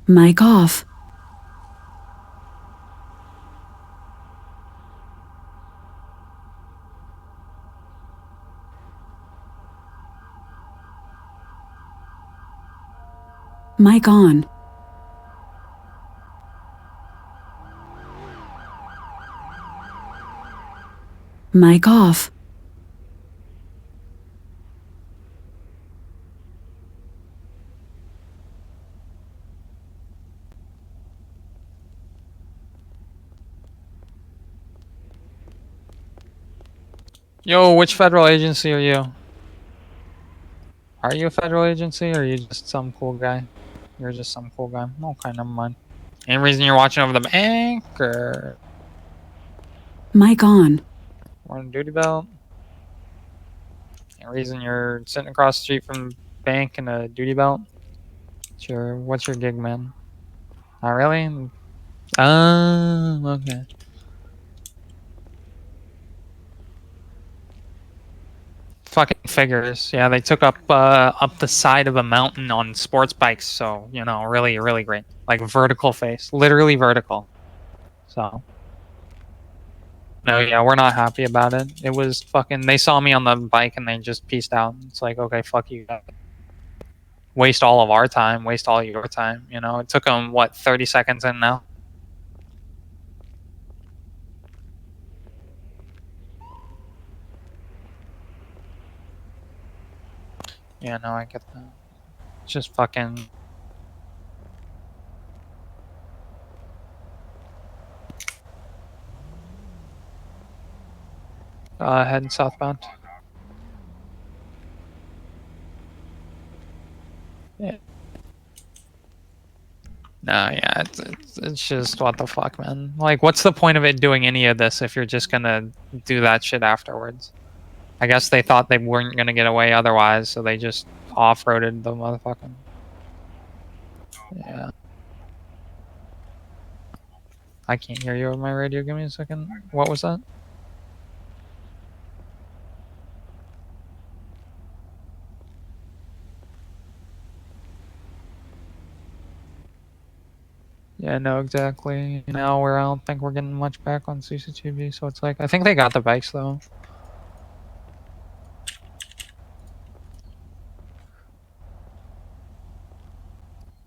Mic off. Mic on. Mic off. Yo, which federal agency are you? Are you a federal agency or are you just some cool guy? You're just some cool guy. Okay, never mind. Any reason you're watching over the bank or Mic on. wearing a duty belt? Any reason you're sitting across the street from the bank in a duty belt? What's your gig, man? Not really? Oh, okay. Fucking figures. Yeah, they took up the side of a mountain on sports bikes, so you know, really, really great. Like vertical face, literally vertical. So, no, yeah, we're not happy about it. It was fucking. They saw me on the bike and they just pieced out. It's like, okay, fuck you. Waste all of our time. Waste all your time. You know, it took them what 30 seconds in now. Yeah, no, I get that. It's just fucking. Heading southbound. Yeah. No, yeah, it's just what the fuck, man. Like, what's the point of it doing any of this if you're just gonna do that shit afterwards? I guess they thought they weren't gonna get away otherwise, so they just off-roaded the motherfucking. Yeah. I can't hear you over my radio. Give me a second. What was that? Yeah, no, exactly. Now I don't think we're getting much back on CCTV, so it's like I think they got the bikes though.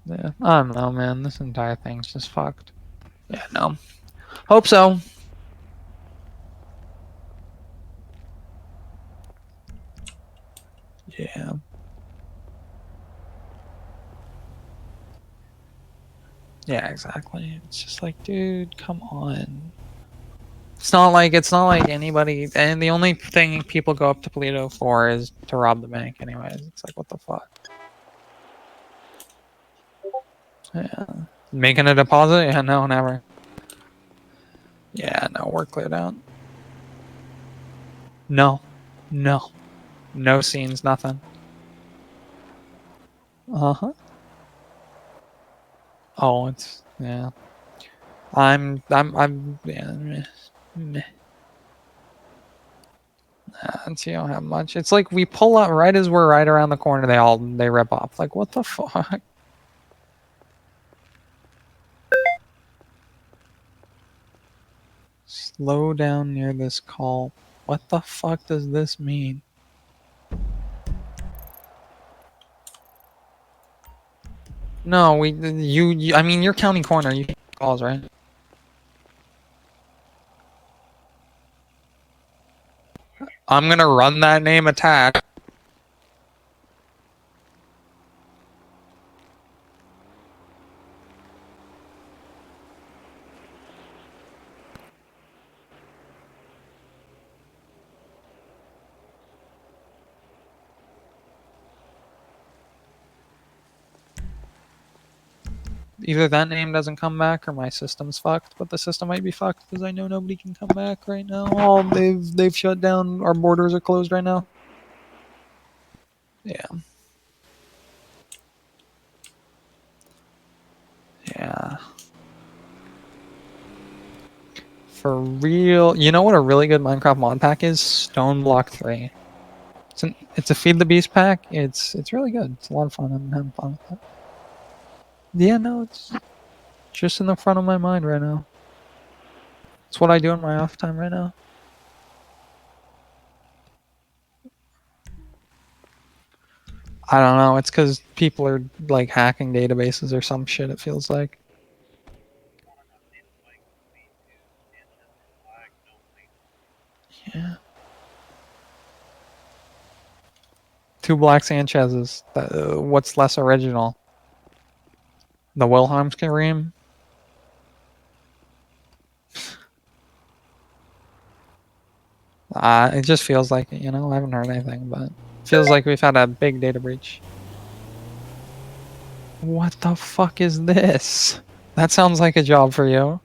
Yeah, I don't know, man. This entire thing's just fucked. Yeah, no. Hope so. Yeah. Yeah, exactly. It's just like, dude, come on. It's not like anybody, and the only thing people go up to Polito for is to rob the bank anyways. It's like, what the fuck? Yeah. Making a deposit? Yeah, no, never. Yeah, no, we're cleared out. No. No. No scenes, nothing. Uh-huh. Oh, it's, yeah. I'm, yeah, meh. Nah, you don't have much. It's like we pull up right as we're right around the corner, they rip off. Like, what the fuck? Slow down near this call. What the fuck does this mean? No, you I mean, you're county corner. You calls, right? I'm gonna run that name attack. Either that name doesn't come back or my system's fucked, but the system might be fucked because I know nobody can come back right now. Oh, they've shut down. Our borders are closed right now. Yeah. Yeah. For real, you know what a really good Minecraft mod pack is? Stoneblock 3. It's a Feed the Beast pack. It's really good. It's a lot of fun. I'm having fun with it. Yeah, no, it's just in the front of my mind right now. It's what I do in my off time right now. I don't know. It's because people are like hacking databases or some shit. It feels like. Yeah. 2 Black Sanchez's. What's less original? The Wilhelm Scream? It just feels like it, you know? I haven't heard anything, but it feels like we've had a big data breach. What the fuck is this? That sounds like a job for you.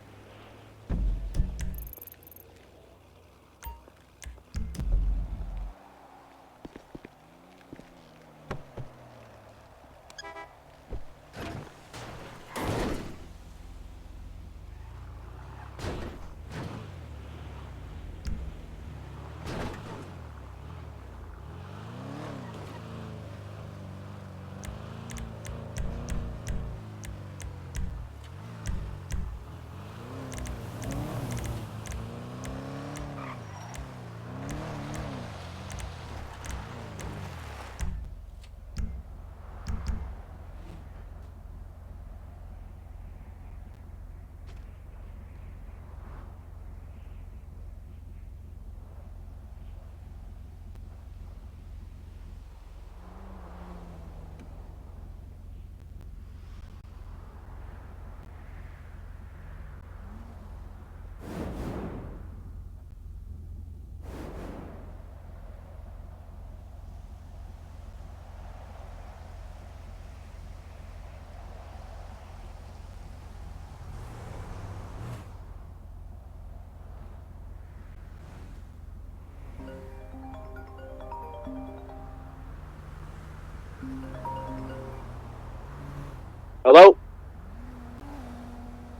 Hello?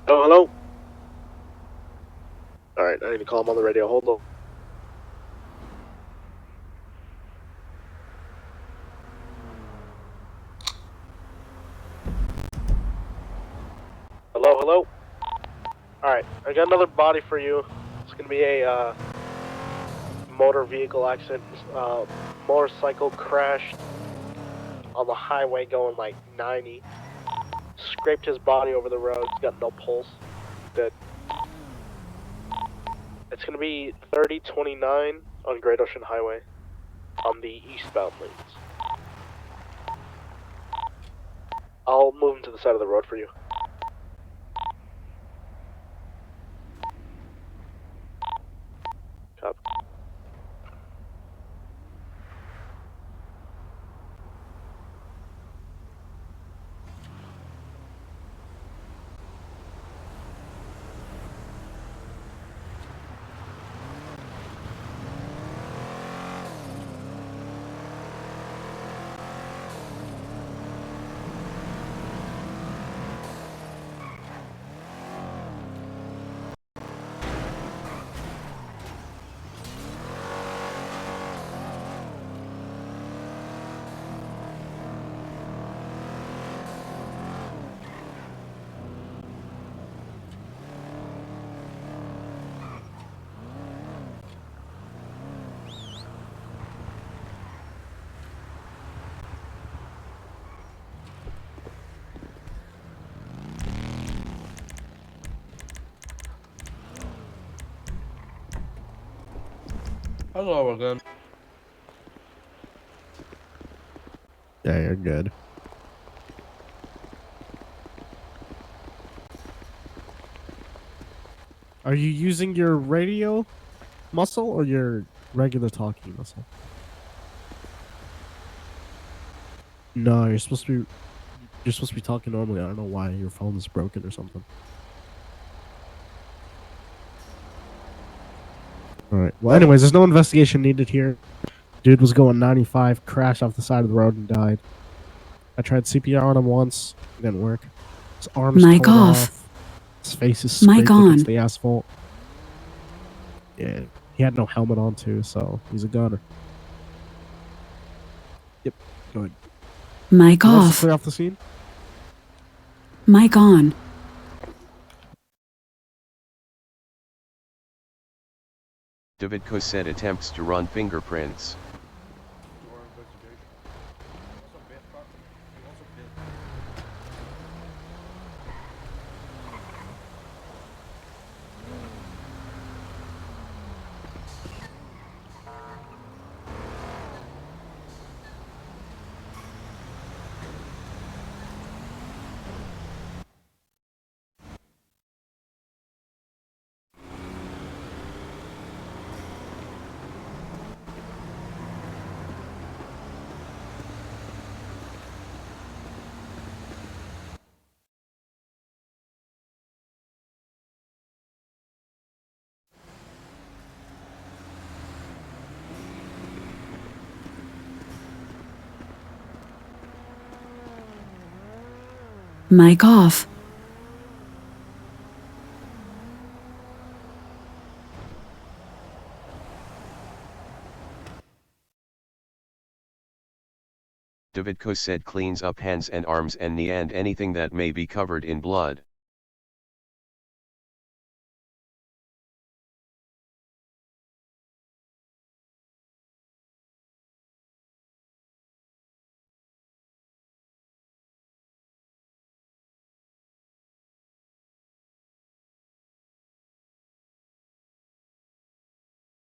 Oh, hello? Alright, I need to call him on the radio. Hold on. Hello, hello? Alright, I got another body for you. It's gonna be a, motor vehicle accident. Motorcycle crashed on the highway going like 90. Scraped his body over the road. He's got no pulse. Dead. It's gonna be 3029 on Great Ocean Highway on the eastbound lanes. I'll move him to the side of the road for you. Copy. Hello again. Yeah, you're good. Are you using your radio muscle or your regular talking muscle? No, you're supposed to be talking normally. I don't know why your phone is broken or something. Alright. Well, anyways, there's no investigation needed here. Dude was going 95, crashed off the side of the road and died. I tried CPR on him once. It didn't work. His arm's Mic torn off. off. His face is Mic scraped on. against the asphalt. Yeah, he had no helmet on too, so he's a gunner. Yep, go ahead. Mic Who wants to off. clear off the scene? Mic on. David Cosette attempts to run fingerprints. Mic off. David Cosette cleans up hands and arms and knee and anything that may be covered in blood.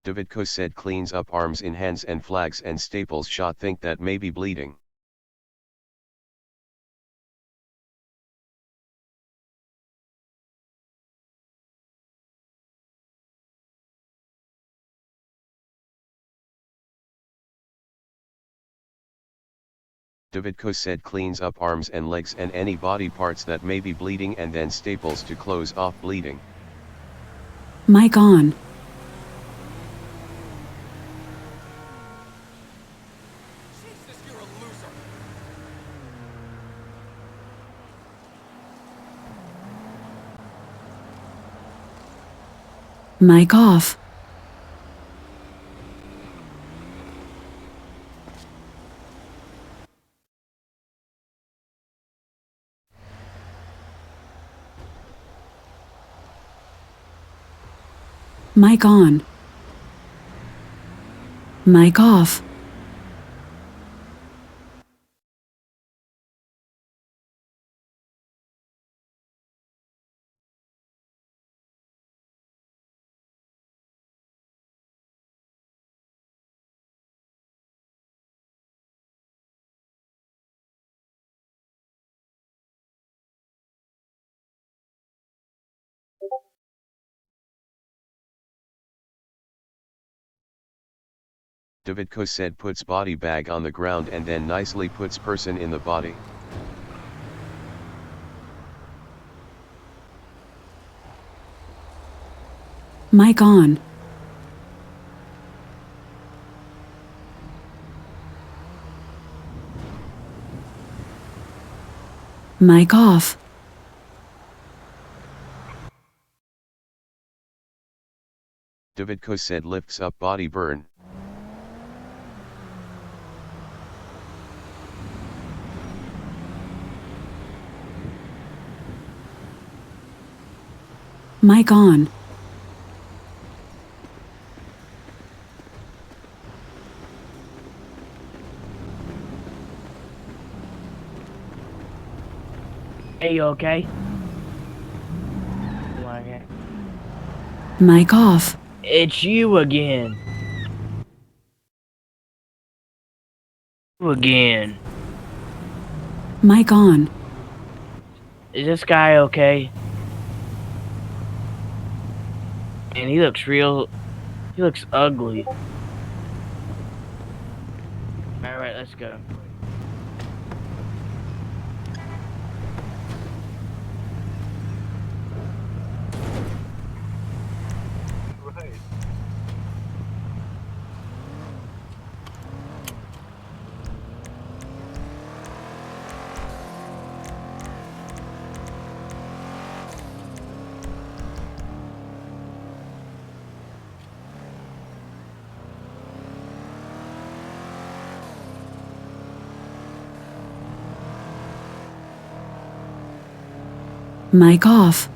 David Cosette cleans up arms in hands and flags and staples shot think that may be bleeding. David Cosette cleans up arms and legs and any body parts that may be bleeding and then staples to close off bleeding. Mic on. Mic off. Mic on. Mic off. David Cosette puts body bag on the ground and then nicely puts person in the body. Mic on. Mic off. David Cosette lifts up body burn. Mic on. Hey, you okay? Okay. Mic off. It's you again. You again. Mic on. Is this guy okay? And he looks real. He looks ugly. Alright, let's go. Mic off.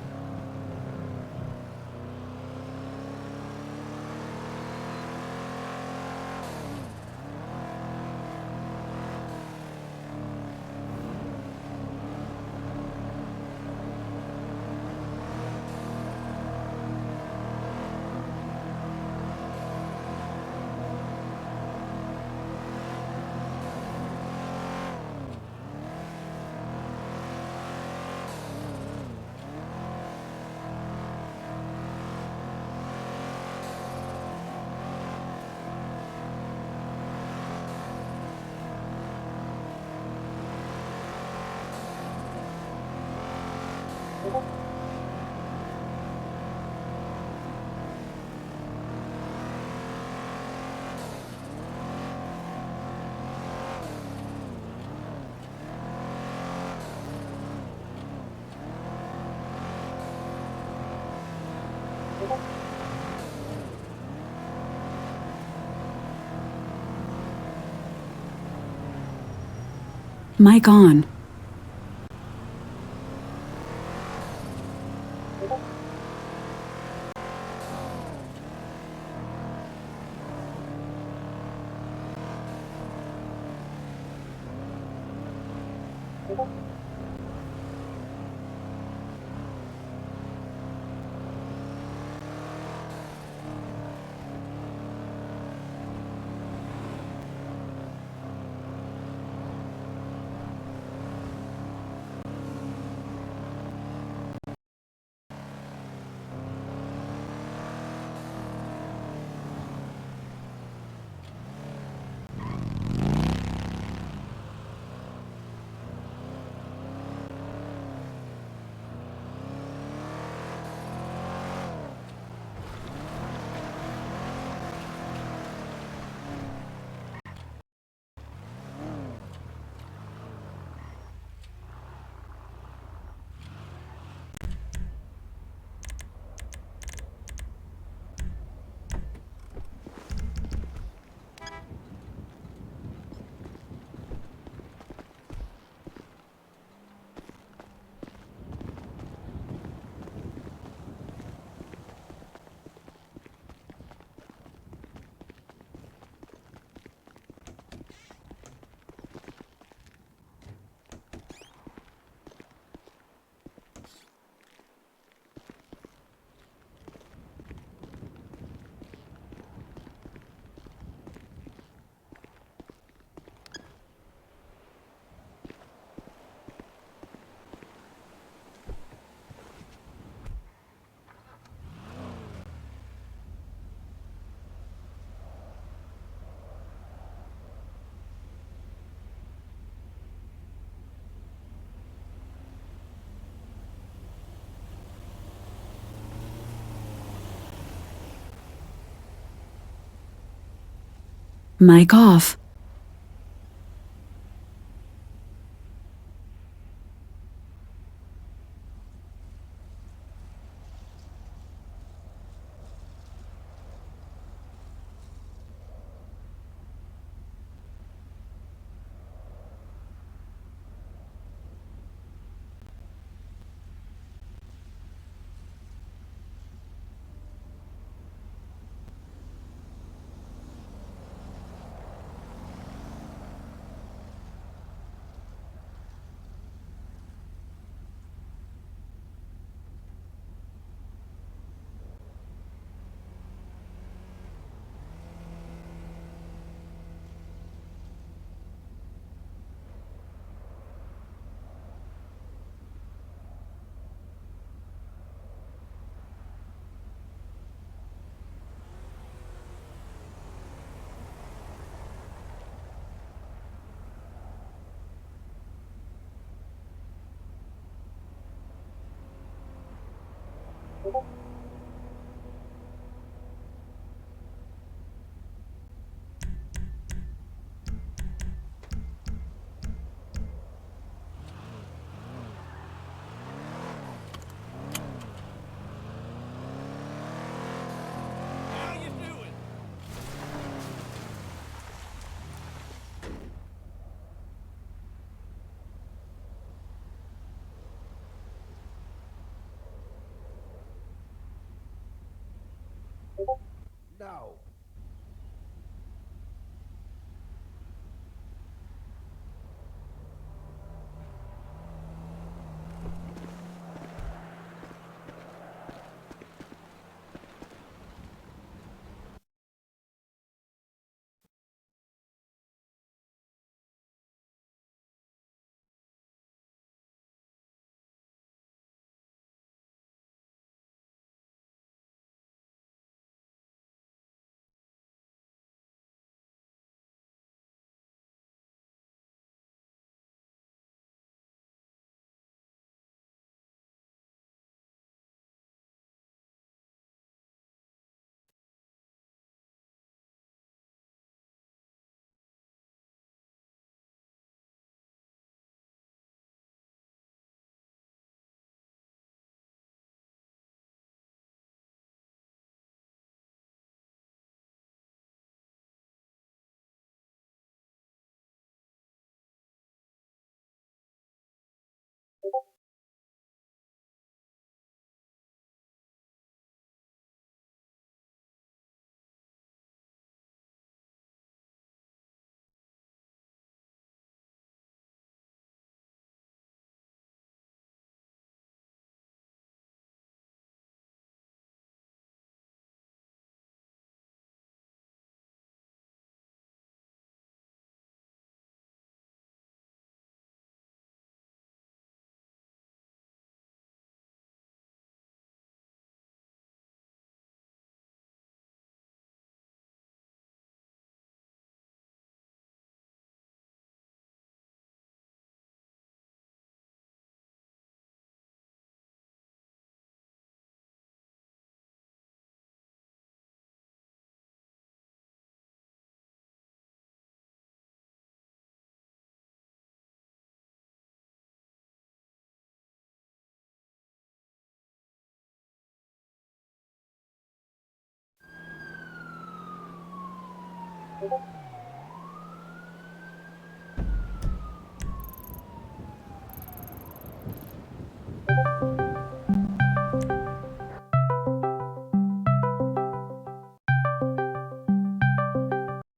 Mic on. Mic off. No.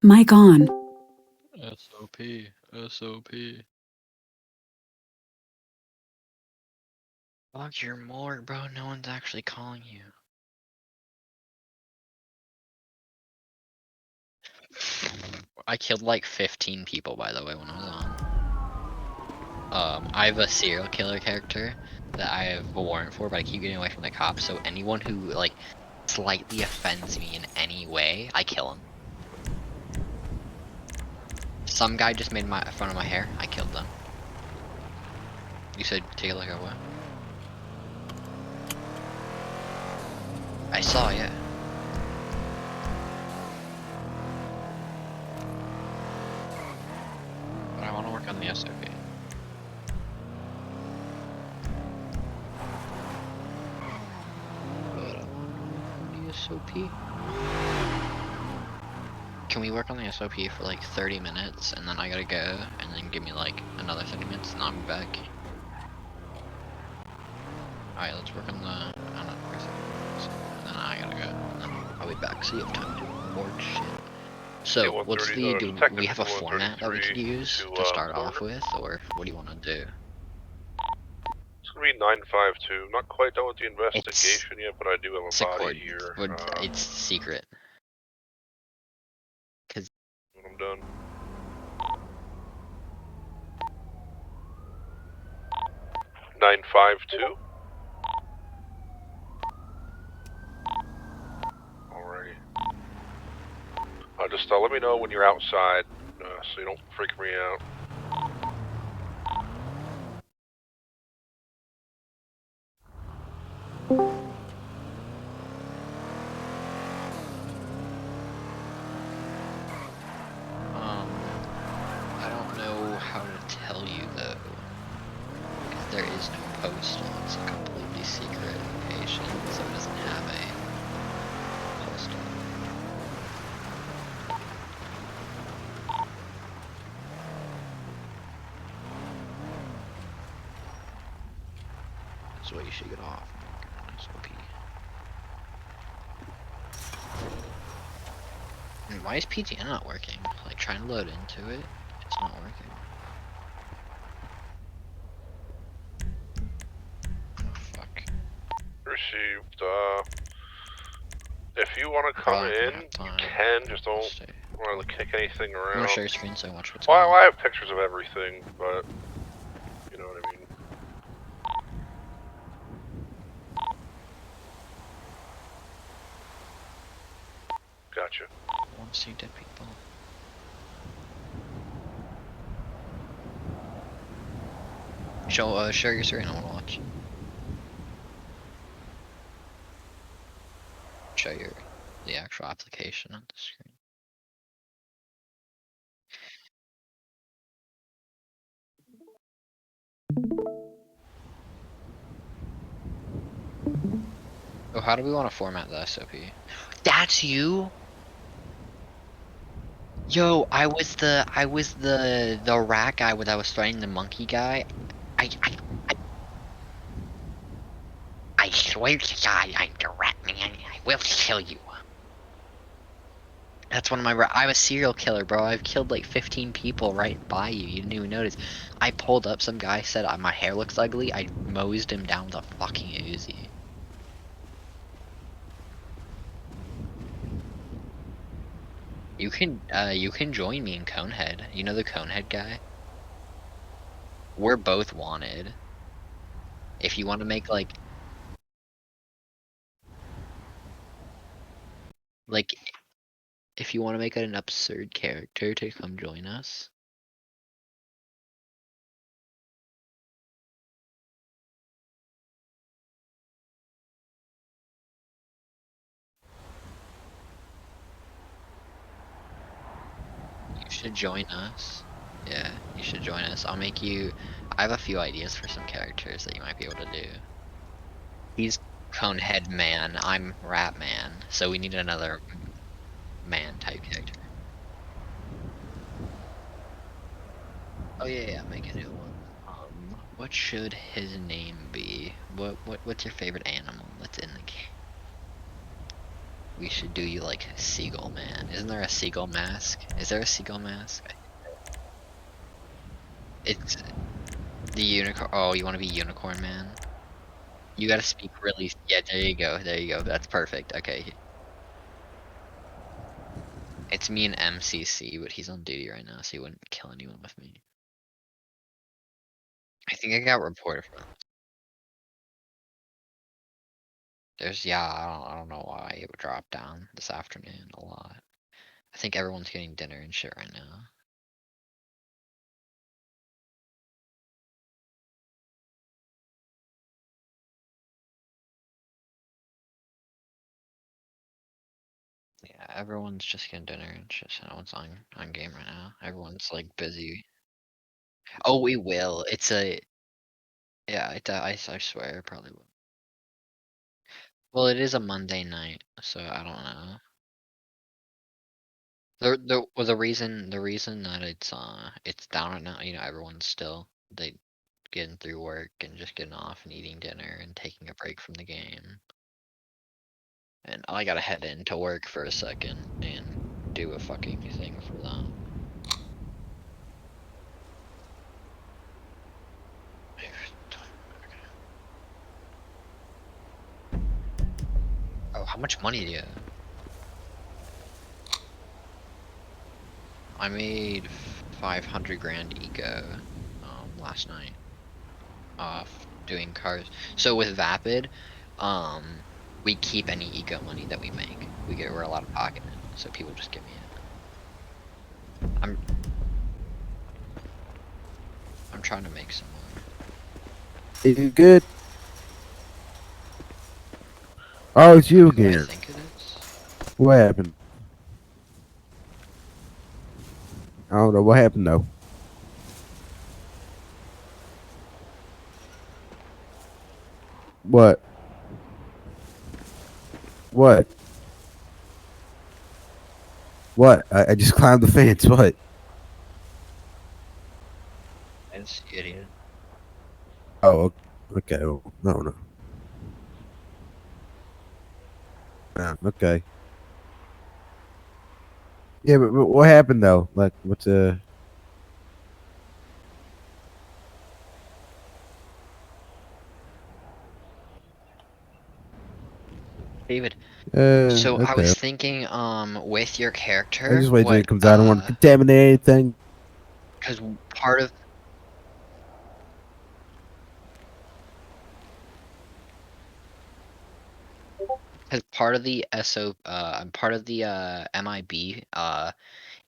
Mic on. SOP. SOP. Fuck your morgue, bro. No one's actually calling you. I killed like 15 people, by the way, when I was on. I have a serial killer character that I have a warrant for, but I keep getting away from the cops, so anyone who, like, slightly offends me in any way, I kill him. Some guy just made fun of my hair, I killed them. You said take a look at what? I saw, yeah. But I want to work on the SOP. But I want to work on the SOP. Can we work on the SOP for like 30 minutes and then I gotta go and then give me like another 30 minutes and I'll be back? Alright, let's work on the, I don't know, and then I gotta go and then I'll be back so you have time to board shit. So, what's the, do we have a format that we could use to start off with, or what do you want to do? It's gonna be 952. Not quite done with the investigation yet, but I do have a body here. It's secret. Cause when I'm done. $952. Alrighty. Just let me know when you're outside, so you don't freak me out. I don't know how to tell you though, because there is no postal. It's a completely secret location, so it doesn't have a postal. That's why you should get off. SOP. Why is PGN not working? Like, trying to load into it, it's not working. Oh, fuck. Received. If you want to come Probably in, gonna have you time. can. Just don't want to kick anything I'm around. gonna share your screen so I watch what's Well, going on. I have pictures of everything, but you know what I mean. Gotcha. I want to see dead people. Share your screen, I wanna watch. Show the actual application on the screen. Oh, how do we want to format the SOP? That's you? Yo, I was the rat guy that was fighting the monkey guy. I swear to God, I'm the rat man. I will kill you. That's one of my. I'm a serial killer, bro. I've killed like 15 people right by you. You didn't even notice. I pulled up. Some guy said my hair looks ugly. I mosed him down with a fucking Uzi. You can join me in Conehead. You know the Conehead guy? We're both wanted. If you want to make like if you want to make it an absurd character to come join us. You should join us. Yeah, you should join us. I'll make you. I have a few ideas for some characters that you might be able to do. He's Conehead Man. I'm Rat Man. So we need another man type character. Oh yeah, make a new one. What should his name be? What's your favorite animal that's in the game? We should do you like Seagull Man. Isn't there a seagull mask? Is there a seagull mask? It's the unicorn. Oh, you want to be Unicorn Man? You gotta speak really. Yeah, there you go. There you go. That's perfect. Okay. It's me and MCC, but he's on duty right now, so he wouldn't kill anyone with me. I think I got reported from. I don't know why it would drop down this afternoon a lot. I think everyone's getting dinner and shit right now. Yeah, everyone's just getting dinner and shit, so no one's on game right now. Everyone's like busy. Oh, we will. It's a. Yeah, I swear, it probably will. Well, it is a Monday night, so I don't know. The reason that it's down right now, you know, everyone's still getting through work and just getting off and eating dinner and taking a break from the game. And I gotta head into work for a second and do a fucking thing for them. Oh, how much money do you have? I made 500 grand eco last night off doing cars. So with Vapid, we keep any eco money that we make. We're allowed to pocket it, so people just give me it. I'm trying to make some more. Is it good? Oh, it's you again. I think it is. What happened? I don't know what happened though. What? What? What? I just climbed the fence. What? It's idiot. Oh, okay. Oh, no. Okay. Yeah, but what happened though? Like, what's David. Uh, So I okay. was thinking, with your I character, just wait till what, it comes out. I don't want to contaminate anything. because part of Because part of the MIB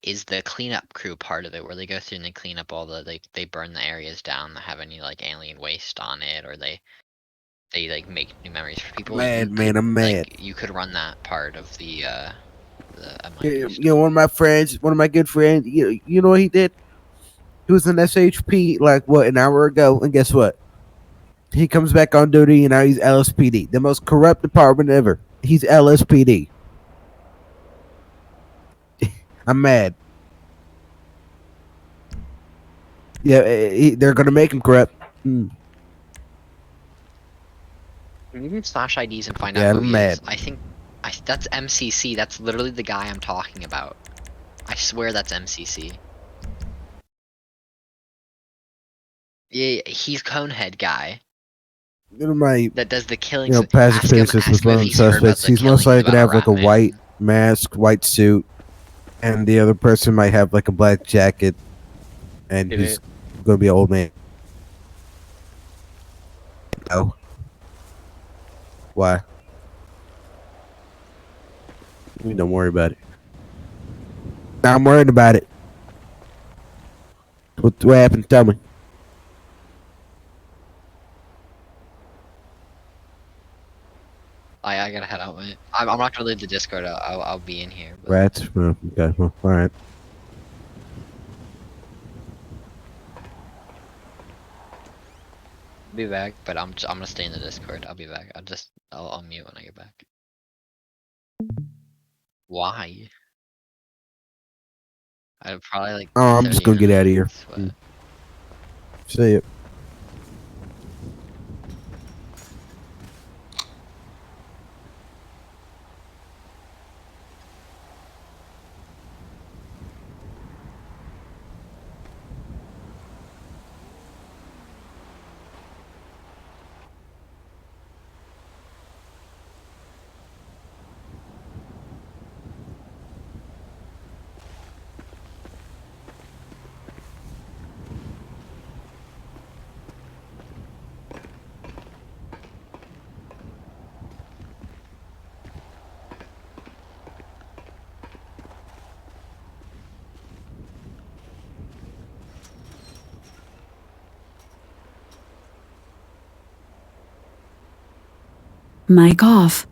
is the cleanup crew part of it, where they go through and they clean up all the they burn the areas down that have any like alien waste on it, or they like make new memories for people. Mad, man, I'm mad. You could run that part of the MIB. You know, one of my good friends, you know what he did? He was in SHP like what an hour ago, and guess what? He comes back on duty, and now he's LSPD, the most corrupt department ever. He's LSPD. I'm mad. Yeah, they're gonna make him corrupt. You can slash IDs and find Yeah, out who I'm he mad. is. I think that's MCC. That's literally the guy I'm talking about. I swear that's MCC. Yeah, he's Conehead guy. That does the killings. Passive Ask him basis was if one of the he's heard about suspects. the He's most killings likely gonna about have like a Ratman. white mask, white suit, and the other person might have like a black jacket, and Did he's it? gonna be an old man. Oh, why? Don't worry about it. Now I'm worried about it. What happened? Tell me. I gotta head out, mate. I'm not gonna leave the Discord. I'll be in here. But Rats? Oh, okay, well, all right. I'll be back. But I'm gonna stay in the Discord. I'll be back. I'll mute when I get back. Why? I'd probably like. Oh, I'm just 30 gonna get out of here. minutes, but- See ya. Mic off.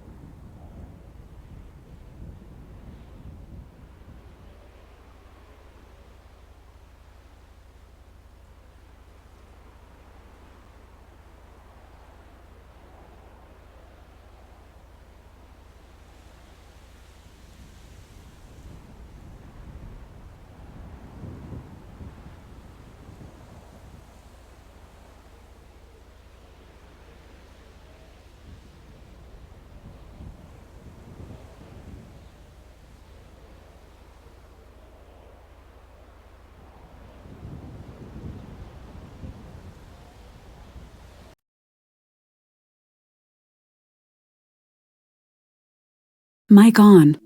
Mic on.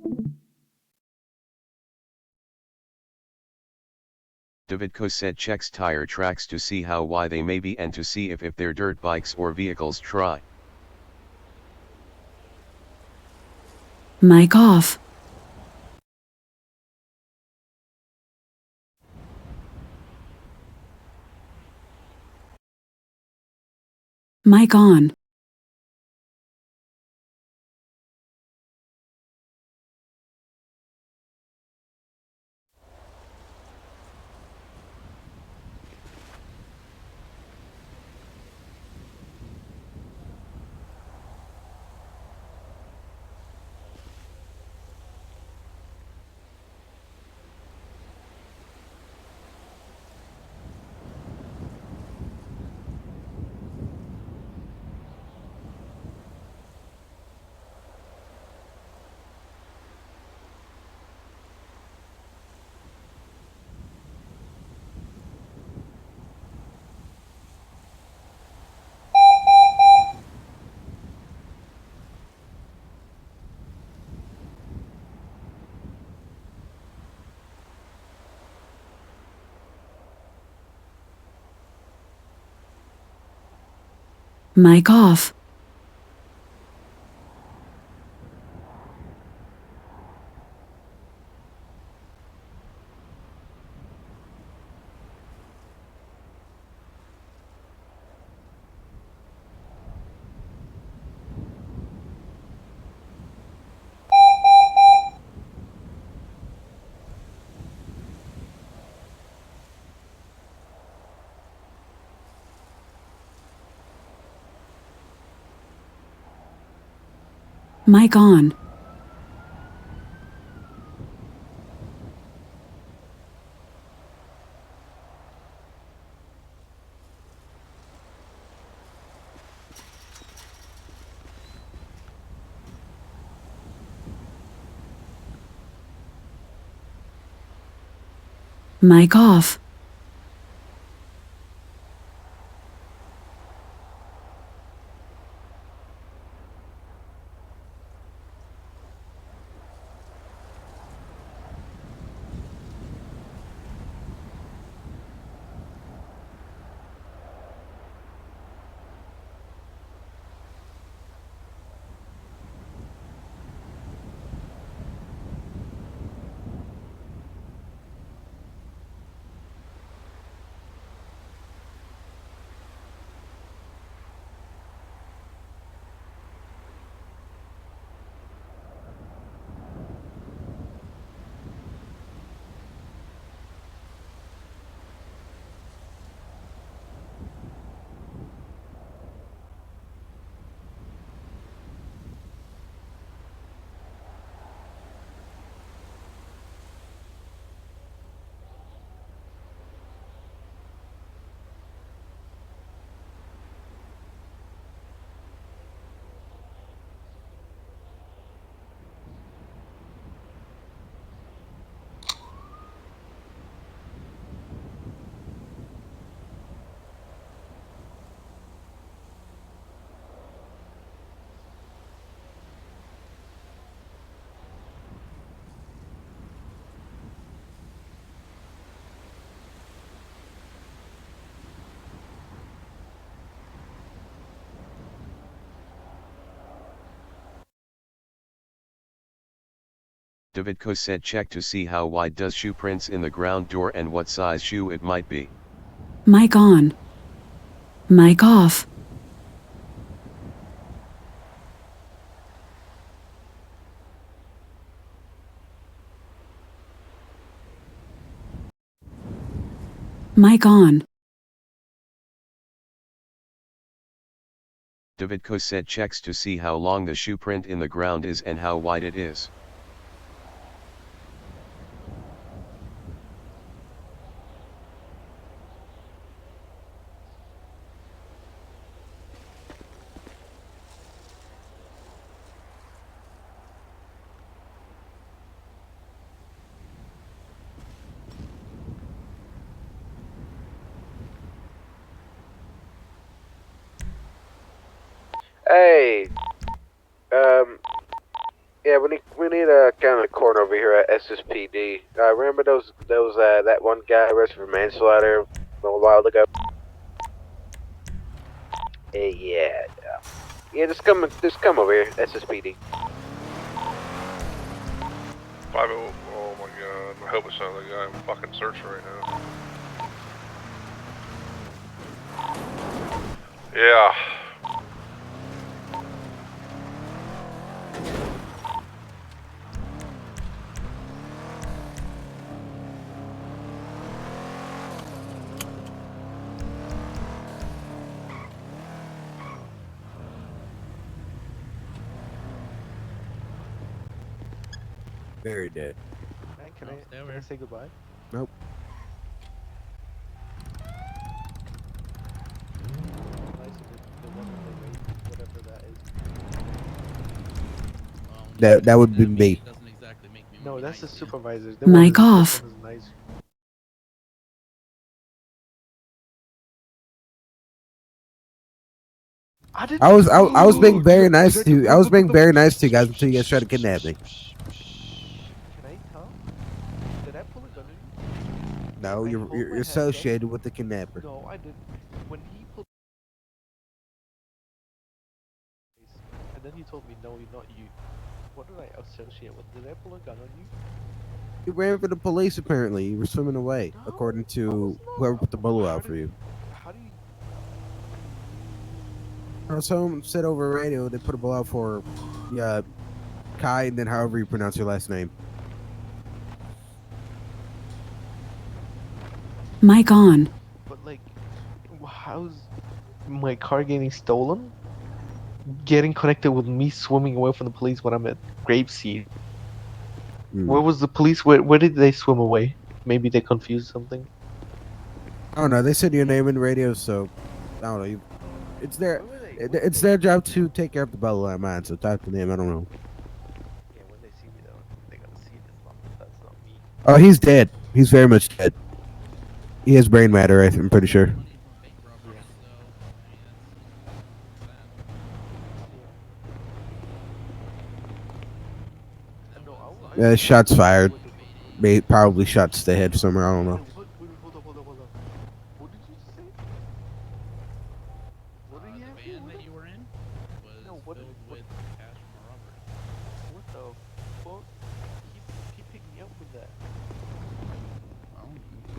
Davidko said checks tire tracks to see how why they may be and to see if they're dirt bikes or vehicles. Try. Mic off. Mic on. Mic off. Mic on. Mic off. Davidko said check to see how wide does shoe prints in the ground door and what size shoe it might be. Mic on. Mic off. Mic on. Davidko said checks to see how long the shoe print in the ground is and how wide it is. Hey, yeah, we need a kind of corner over here at SSPD. Remember that one guy arrested for manslaughter a little while ago? Yeah, just come over here, SSPD. 50, oh my god, I hope it's not the guy I'm fucking searching right now. Yeah. Very dead. Man, can I say goodbye? Nope. That would be me. No, that's the supervisor. Mic off. I was being very nice to you. I was being very nice to you guys until you guys tried to kidnap me. Can I tell? Did I pull a gun on you? No, you're associated with the kidnapper. No, I didn't. When he pulled then he told me, no, not you. What did I associate with? Did I pull a gun on you? You ran for the police apparently. You were swimming away, according to whoever put the bullet out for you. How do you? Someone said over radio they put a bullet out for Kai, and then however you pronounce your last name. Mic on. But like, how's my car getting stolen? Getting connected with me swimming away from the police when I'm at Grapeseed. Where was the police? Where did they swim away? Maybe they confused something. I don't know. They said your name in the radio, so I don't know. It's their job to take care of the battle line mine. So talk to them. I don't know. Yeah, when they see me though, they're gonna see that's not me. Oh, he's dead. He's very much dead. He has brain matter. I'm pretty sure. Shots fired. Probably shots to the head somewhere. I don't know. Hold up. What did you say? What are you having? that you were in was what filled with cash from a robbery. What the fuck? He picked me up with that. Well,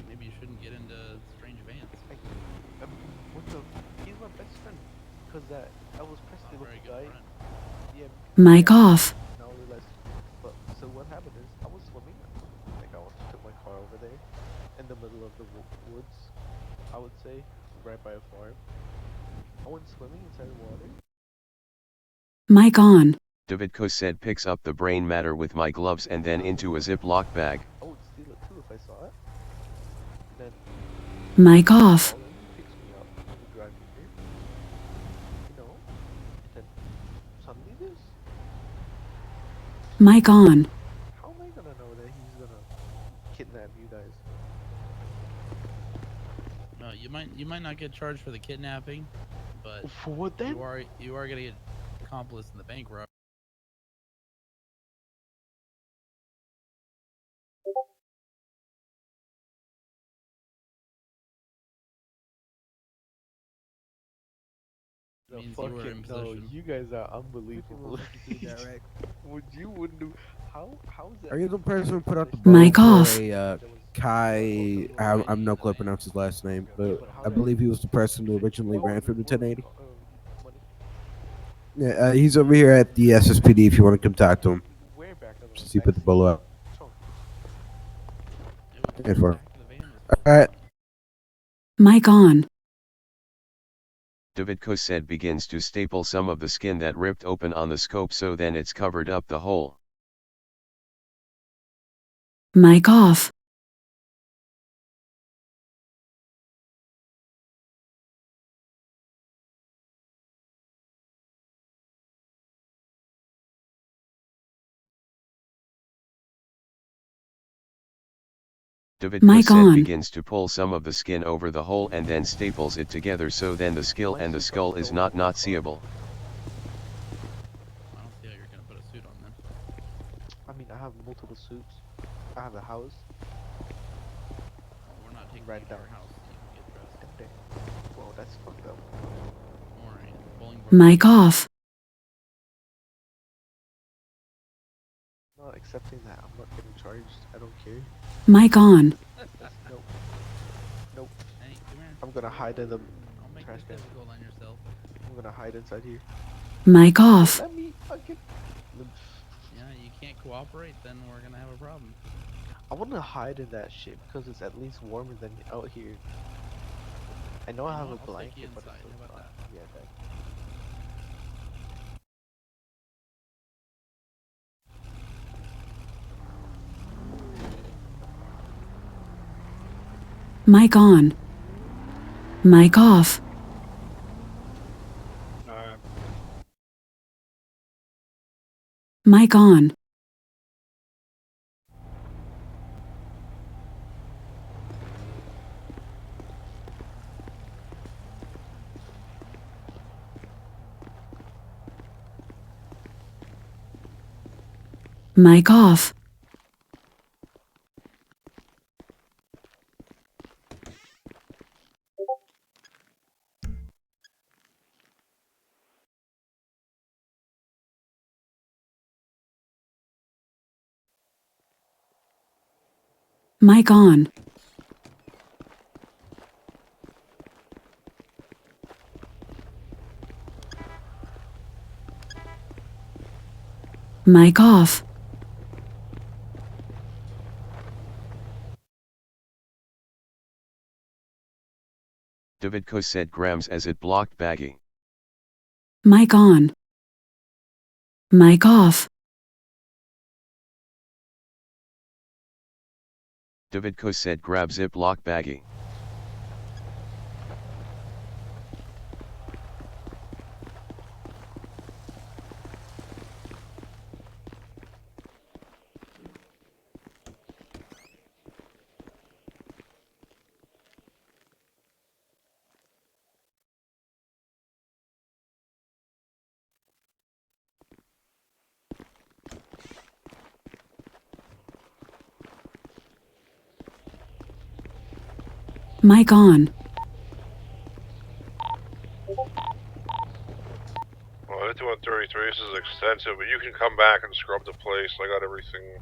maybe you shouldn't get into strange vans. What the? He's my best friend. Cause I was Presley with the guy. Yeah. Mic off. Now I realize. But so what happened is I was swimming. Like I took my car over there, in the middle of the woods. I would say, right by a farm. I went swimming inside the water. Mic on. David Cosette picks up the brain matter with my gloves and then into a Ziploc bag. I would steal it too if I saw it. Then Mic off. picks me up, we drive me here. You know, and then suddenly this. Mic on. How am I gonna know that he's gonna kidnap you guys? No, you might not get charged for the kidnapping, but for what then? You are gonna get accomplice in the bank robbery. No, Means fuck you were it, in no, possession. you guys are unbelievable. Wouldn't do? How is that? Are you the person who put out the Mic bullet off. for a Kai? I'm no clue how to pronounce his last name, but I believe he was the person who originally ran for the 1080. Yeah, he's over here at the SSPD if you want to come talk to him. Since he put the bullet out. And for him. Alright. Mic on. David Cosette begins to staple some of the skin that ripped open on the scope, so then it's covered up the hole. Mic off. David Mic Cosette on. begins to pull some of the skin over the hole and then staples it together, so then the skill and the skull is not seeable. I don't see how you're gonna put a suit on them. I mean, I have multiple suits. I have a house. We're not taking Right you to down. your house. You can get dressed. Whoa, that's fucked up. Alright, Bolingbroke. Mic off. I'm not accepting that. I'm not getting charged. I don't care. Mic on. Nope. Nope. Hey, come here. I'm gonna hide in the Don't make trash this can. difficult on yourself. I'm gonna hide inside here. Mic off. Let me fucking. Yeah, you can't cooperate, then we're gonna have a problem. I wanna hide in that shit because it's at least warmer than out here. I know I have a I'll take blanket, you but it's inside. still How about hot. that? Yeah, that. Mic on. Mic off. Mic on. Mic off. Mic on. Mic off. Davidko said grams as it blocked bagging. Mic on. Mic off. Davidko said grab zip lock bagging. Mic on. Well, 5133, this is extensive, but you can come back and scrub the place. I got everything.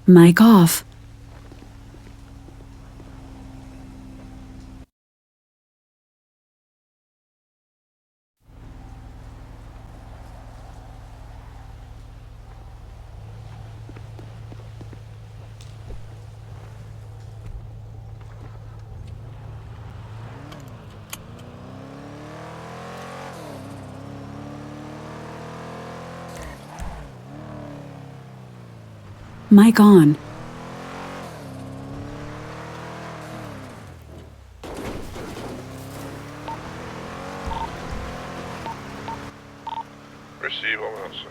Mic off. Mic on. Receive, I'm outside.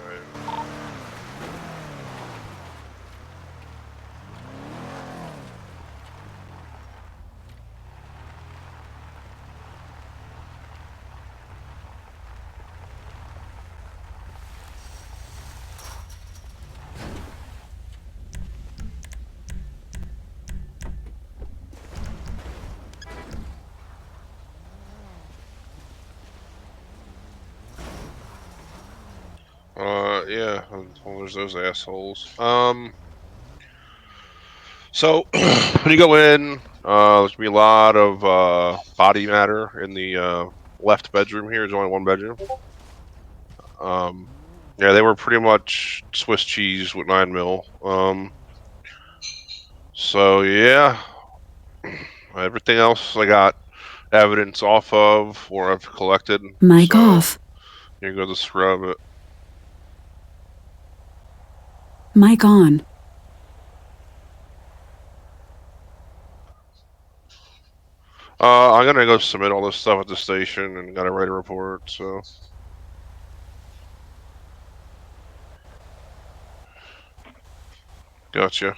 Yeah, well, there's those assholes. So, when you go in, there's gonna be a lot of, body matter in the, left bedroom here. There's only one bedroom. Yeah, they were pretty much Swiss cheese with 9mm. So, yeah. Everything else I got evidence off of, or I've collected. Mic So, off. here goes the scrub it. Mic on. I'm gonna go submit all this stuff at the station and gotta write a report, so. Gotcha.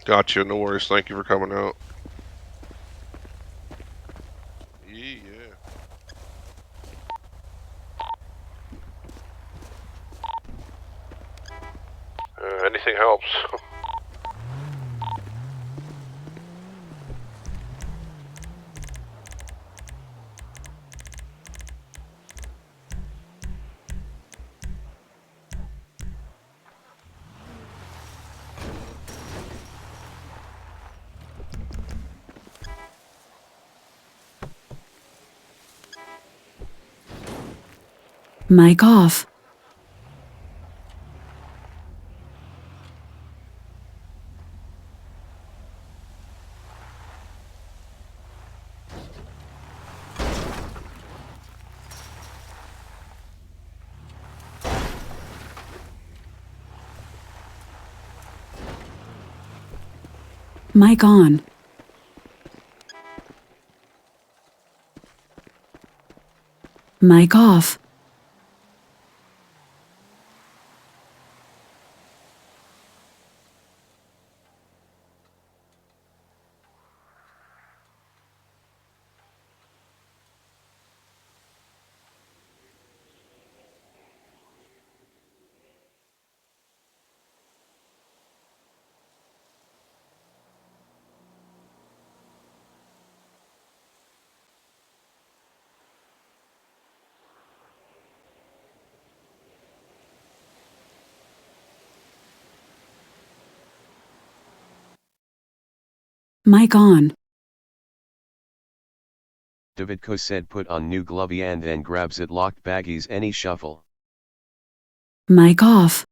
Gotcha, no worries. Thank you for coming out. Yeah. Anything helps. Mic off. Mic on. Mic off. Mic on. Davidko said put on new glovey and then grabs it locked baggies any shuffle. Mic off.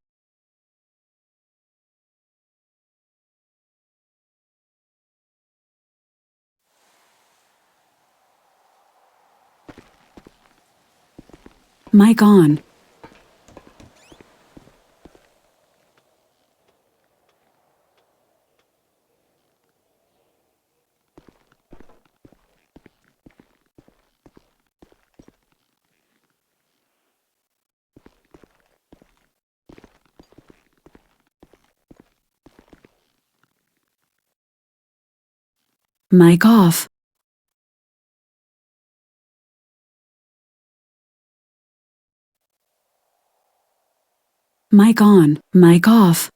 Mic on. Mic off. Mic on. Mic off.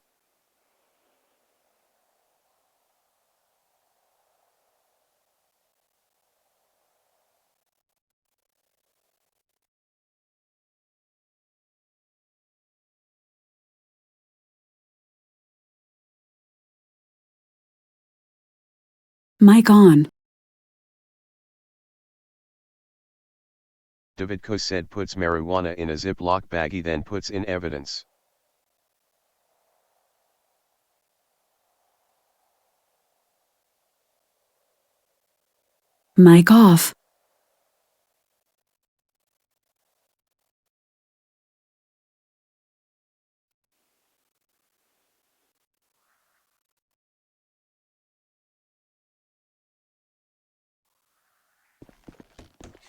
Mic on. Davidko said puts marijuana in a Ziploc baggie then puts in evidence. Mic off.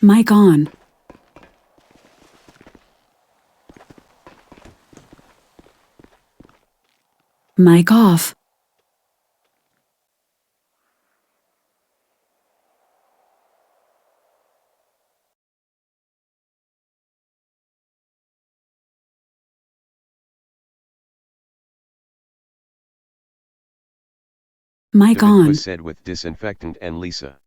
Mic on. Mic off. Mic Davidko on. said with disinfectant and Lisa.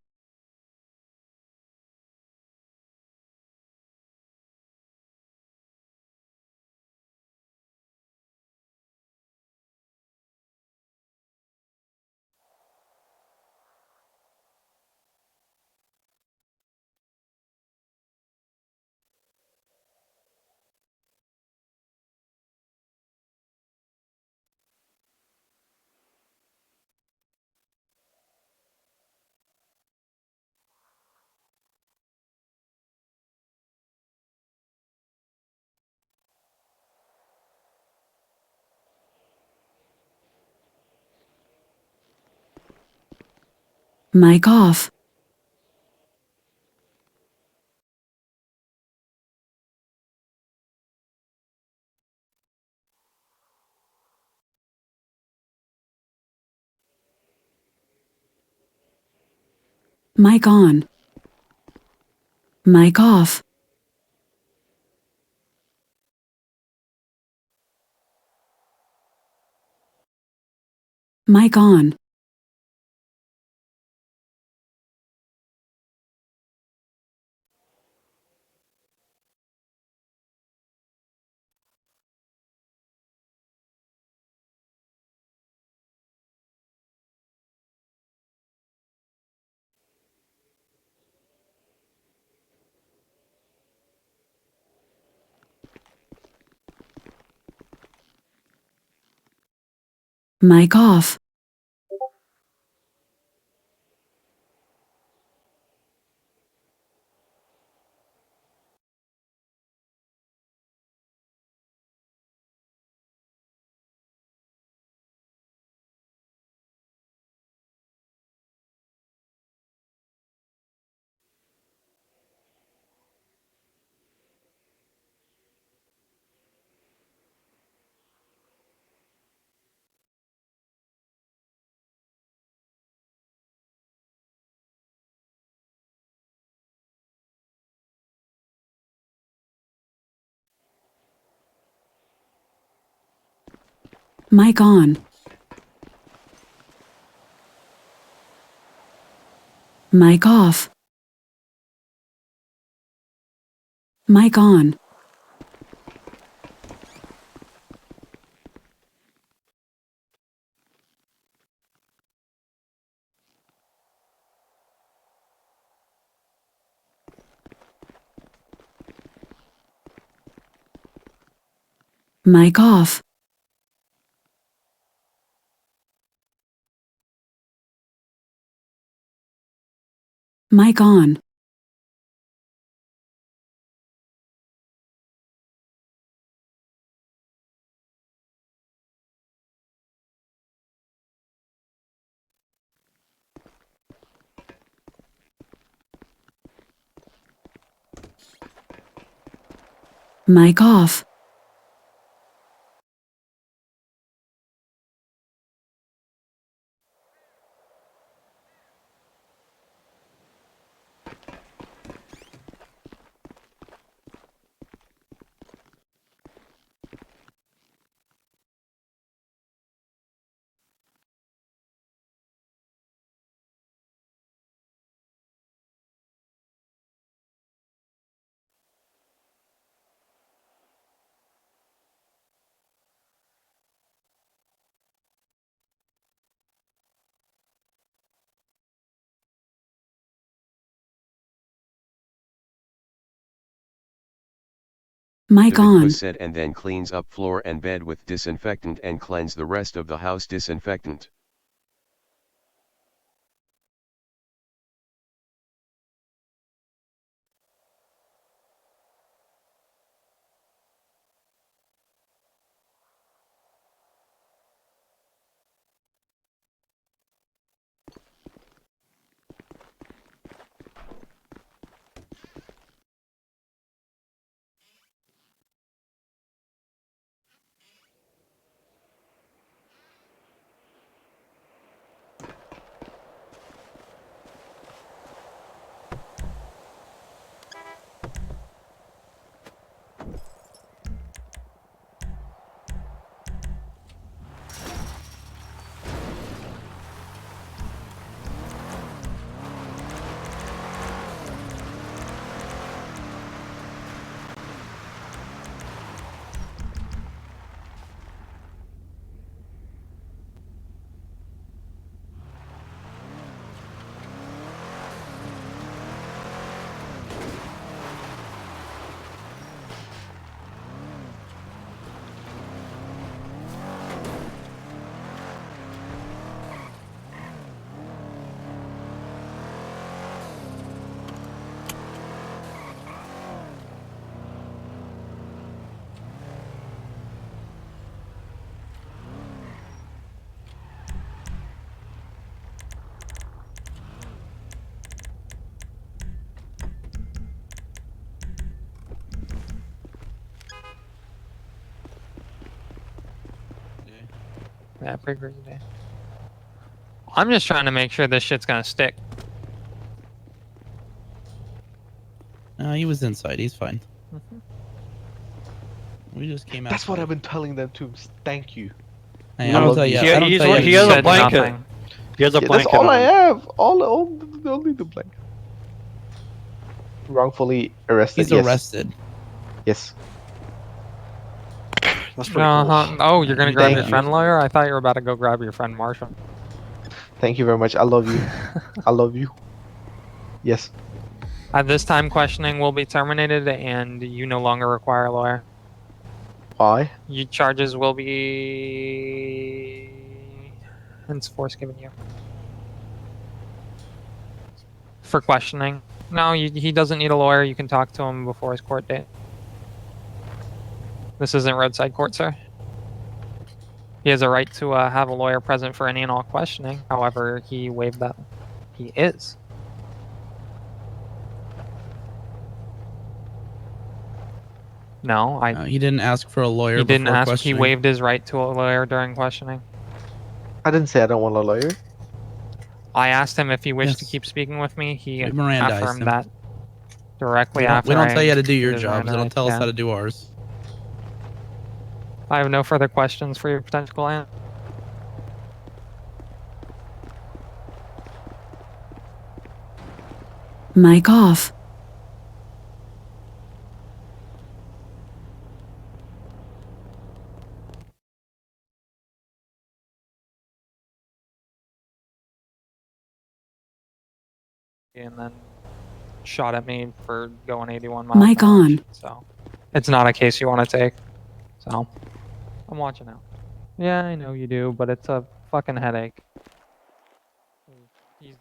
Mic off. Mic on. Mic off. Mic on. Mic off. Mic on. Mic off. Mic on. Mic off. Mic on. Mic off. Mic David on. Cosette and then cleans up floor and bed with disinfectant and cleanse the rest of the house disinfectant. Yeah, pretty crazy day. I'm just trying to make sure this shit's gonna stick. He was inside. He's fine. We just came out. That's what I've been telling them too. Thank you. Hey, I don't tell you. I don't tell you. He has a said blanket. nothing. He has a Yeah, blanket. that's all I on. have. Only the blanket. Wrongfully arrested. He's yes. arrested. Yes. That's pretty cool. Oh, you're gonna grab Thank your you. friend lawyer? I thought you were about to go grab your friend Marshall. Thank you very much. I love you. I love you. Yes. At this time, questioning will be terminated, and you no longer require a lawyer. Why? Your charges will be henceforth given you for questioning. No, he doesn't need a lawyer. You can talk to him before his court date. This isn't roadside court, sir. He has a right to have a lawyer present for any and all questioning. However, he waived that. He is. No, He didn't ask for a lawyer. He didn't before ask. He questioning. waived his right to a lawyer during questioning. I didn't say I don't want a lawyer. I asked him if he wished to Yes. keep speaking with me. He We Mirandized affirmed him. that directly We don't, after. we don't I tell you how to do your did jobs. They don't Mirandized, tell us yeah. how to do ours. I have no further questions for your potential client. Mic off. And then shot at me for going 81 miles Mic an hour. on. So it's not a case you want to take. So I'm watching out. Yeah, I know you do, but it's a fucking headache. He's...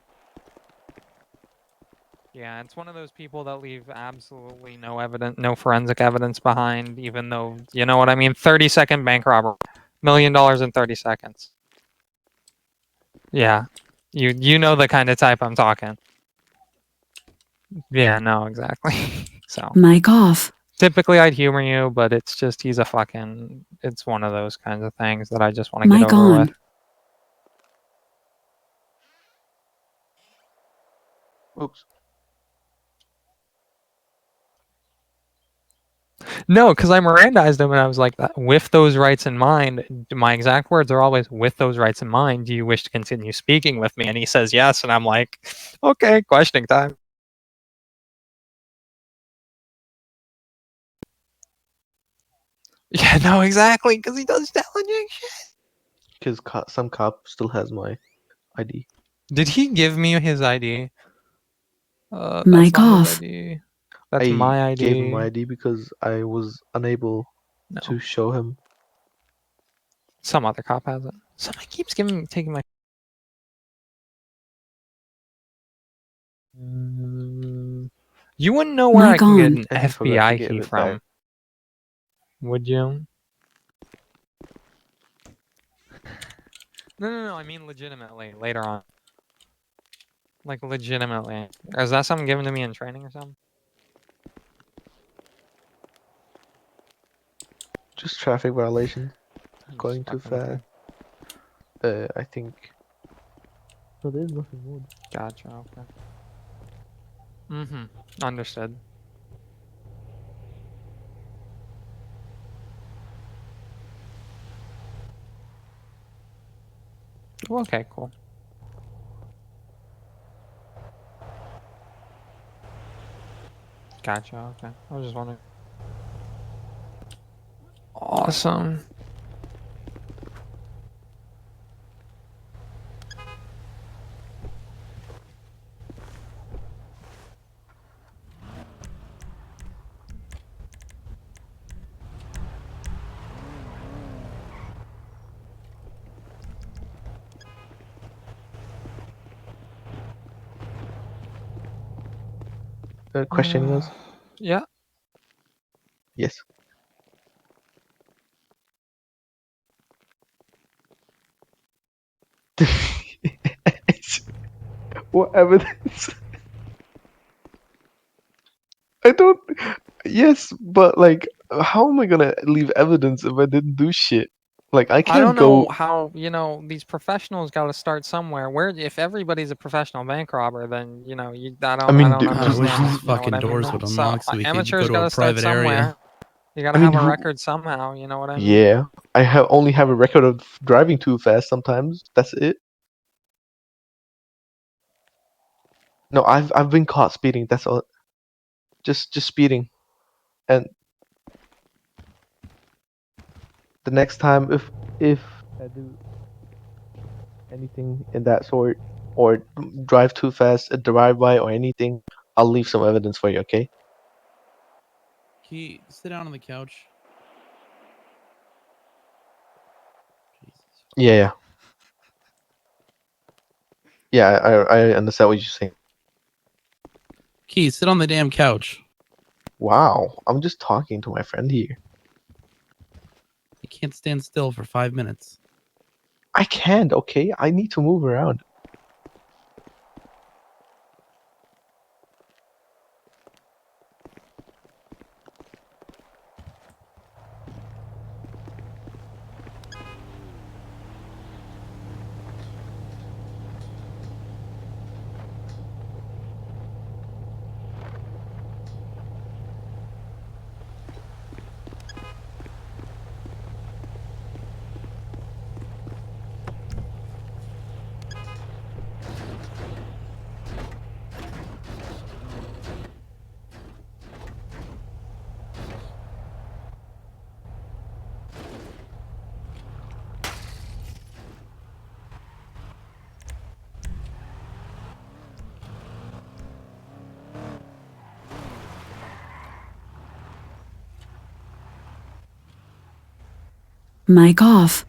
Yeah, it's one of those people that leave absolutely no evidence, no forensic evidence behind, even though, you know what I mean? 30-second bank robbery. $1 million in 30 seconds. Yeah. You know the kind of type I'm talking. Yeah, no, exactly. So. Mic off. Typically I'd humor you, but it's just he's a fucking... It's one of those kinds of things that I just want to get Mic over on. with. Oops. No, because I Mirandized him and I was like, with those rights in mind, my exact words are always, with those rights in mind, do you wish to continue speaking with me? And he says yes, and I'm like, okay, questioning time. Yeah, no, exactly, because he does challenging shit. Because some cop still has my ID. Did he give me his ID? That's Mic not his off. ID. That's I my ID. gave him my ID because I was unable to show him. Some other cop has it. Somebody keeps taking my... You wouldn't know where I Mic can get on. an And he forgot to FBI give key it from. back. Would you? No, I mean legitimately, later on. Like, legitimately. Is that something given to me in training or something? Just traffic violation. I'm Going just too fucking with you. fast. I think. No, there's nothing more. Gotcha, okay. Mm-hmm. Understood. Okay, cool. Gotcha, okay. I was just wondering. Awesome. Questioning us? Yeah. Yes. What evidence? I don't. Yes, but like, how am I gonna leave evidence if I didn't do shit? Like, I I can't don't go. know how, these professionals got to start somewhere. Where, if everybody's a professional bank robber, then, I don't I mean, understand. I wish you know these what fucking I mean? doors would So, unlock so we could amateurs go to got a to start private area. somewhere. You got I to mean, have a who- record somehow, you know what I mean? Yeah, I only have a record of driving too fast sometimes. That's it. No, I've been caught speeding. That's all. Just speeding, and the next time if I do anything in that sort or drive too fast, a drive-by or anything, I'll leave some evidence for you. Okay? Key, sit down on the couch. Yeah. Yeah, I understand what you're saying. Key, sit on the damn couch. Wow, I'm just talking to my friend here. You can't stand still for 5 minutes. I can't, okay? I need to move around. Mic off.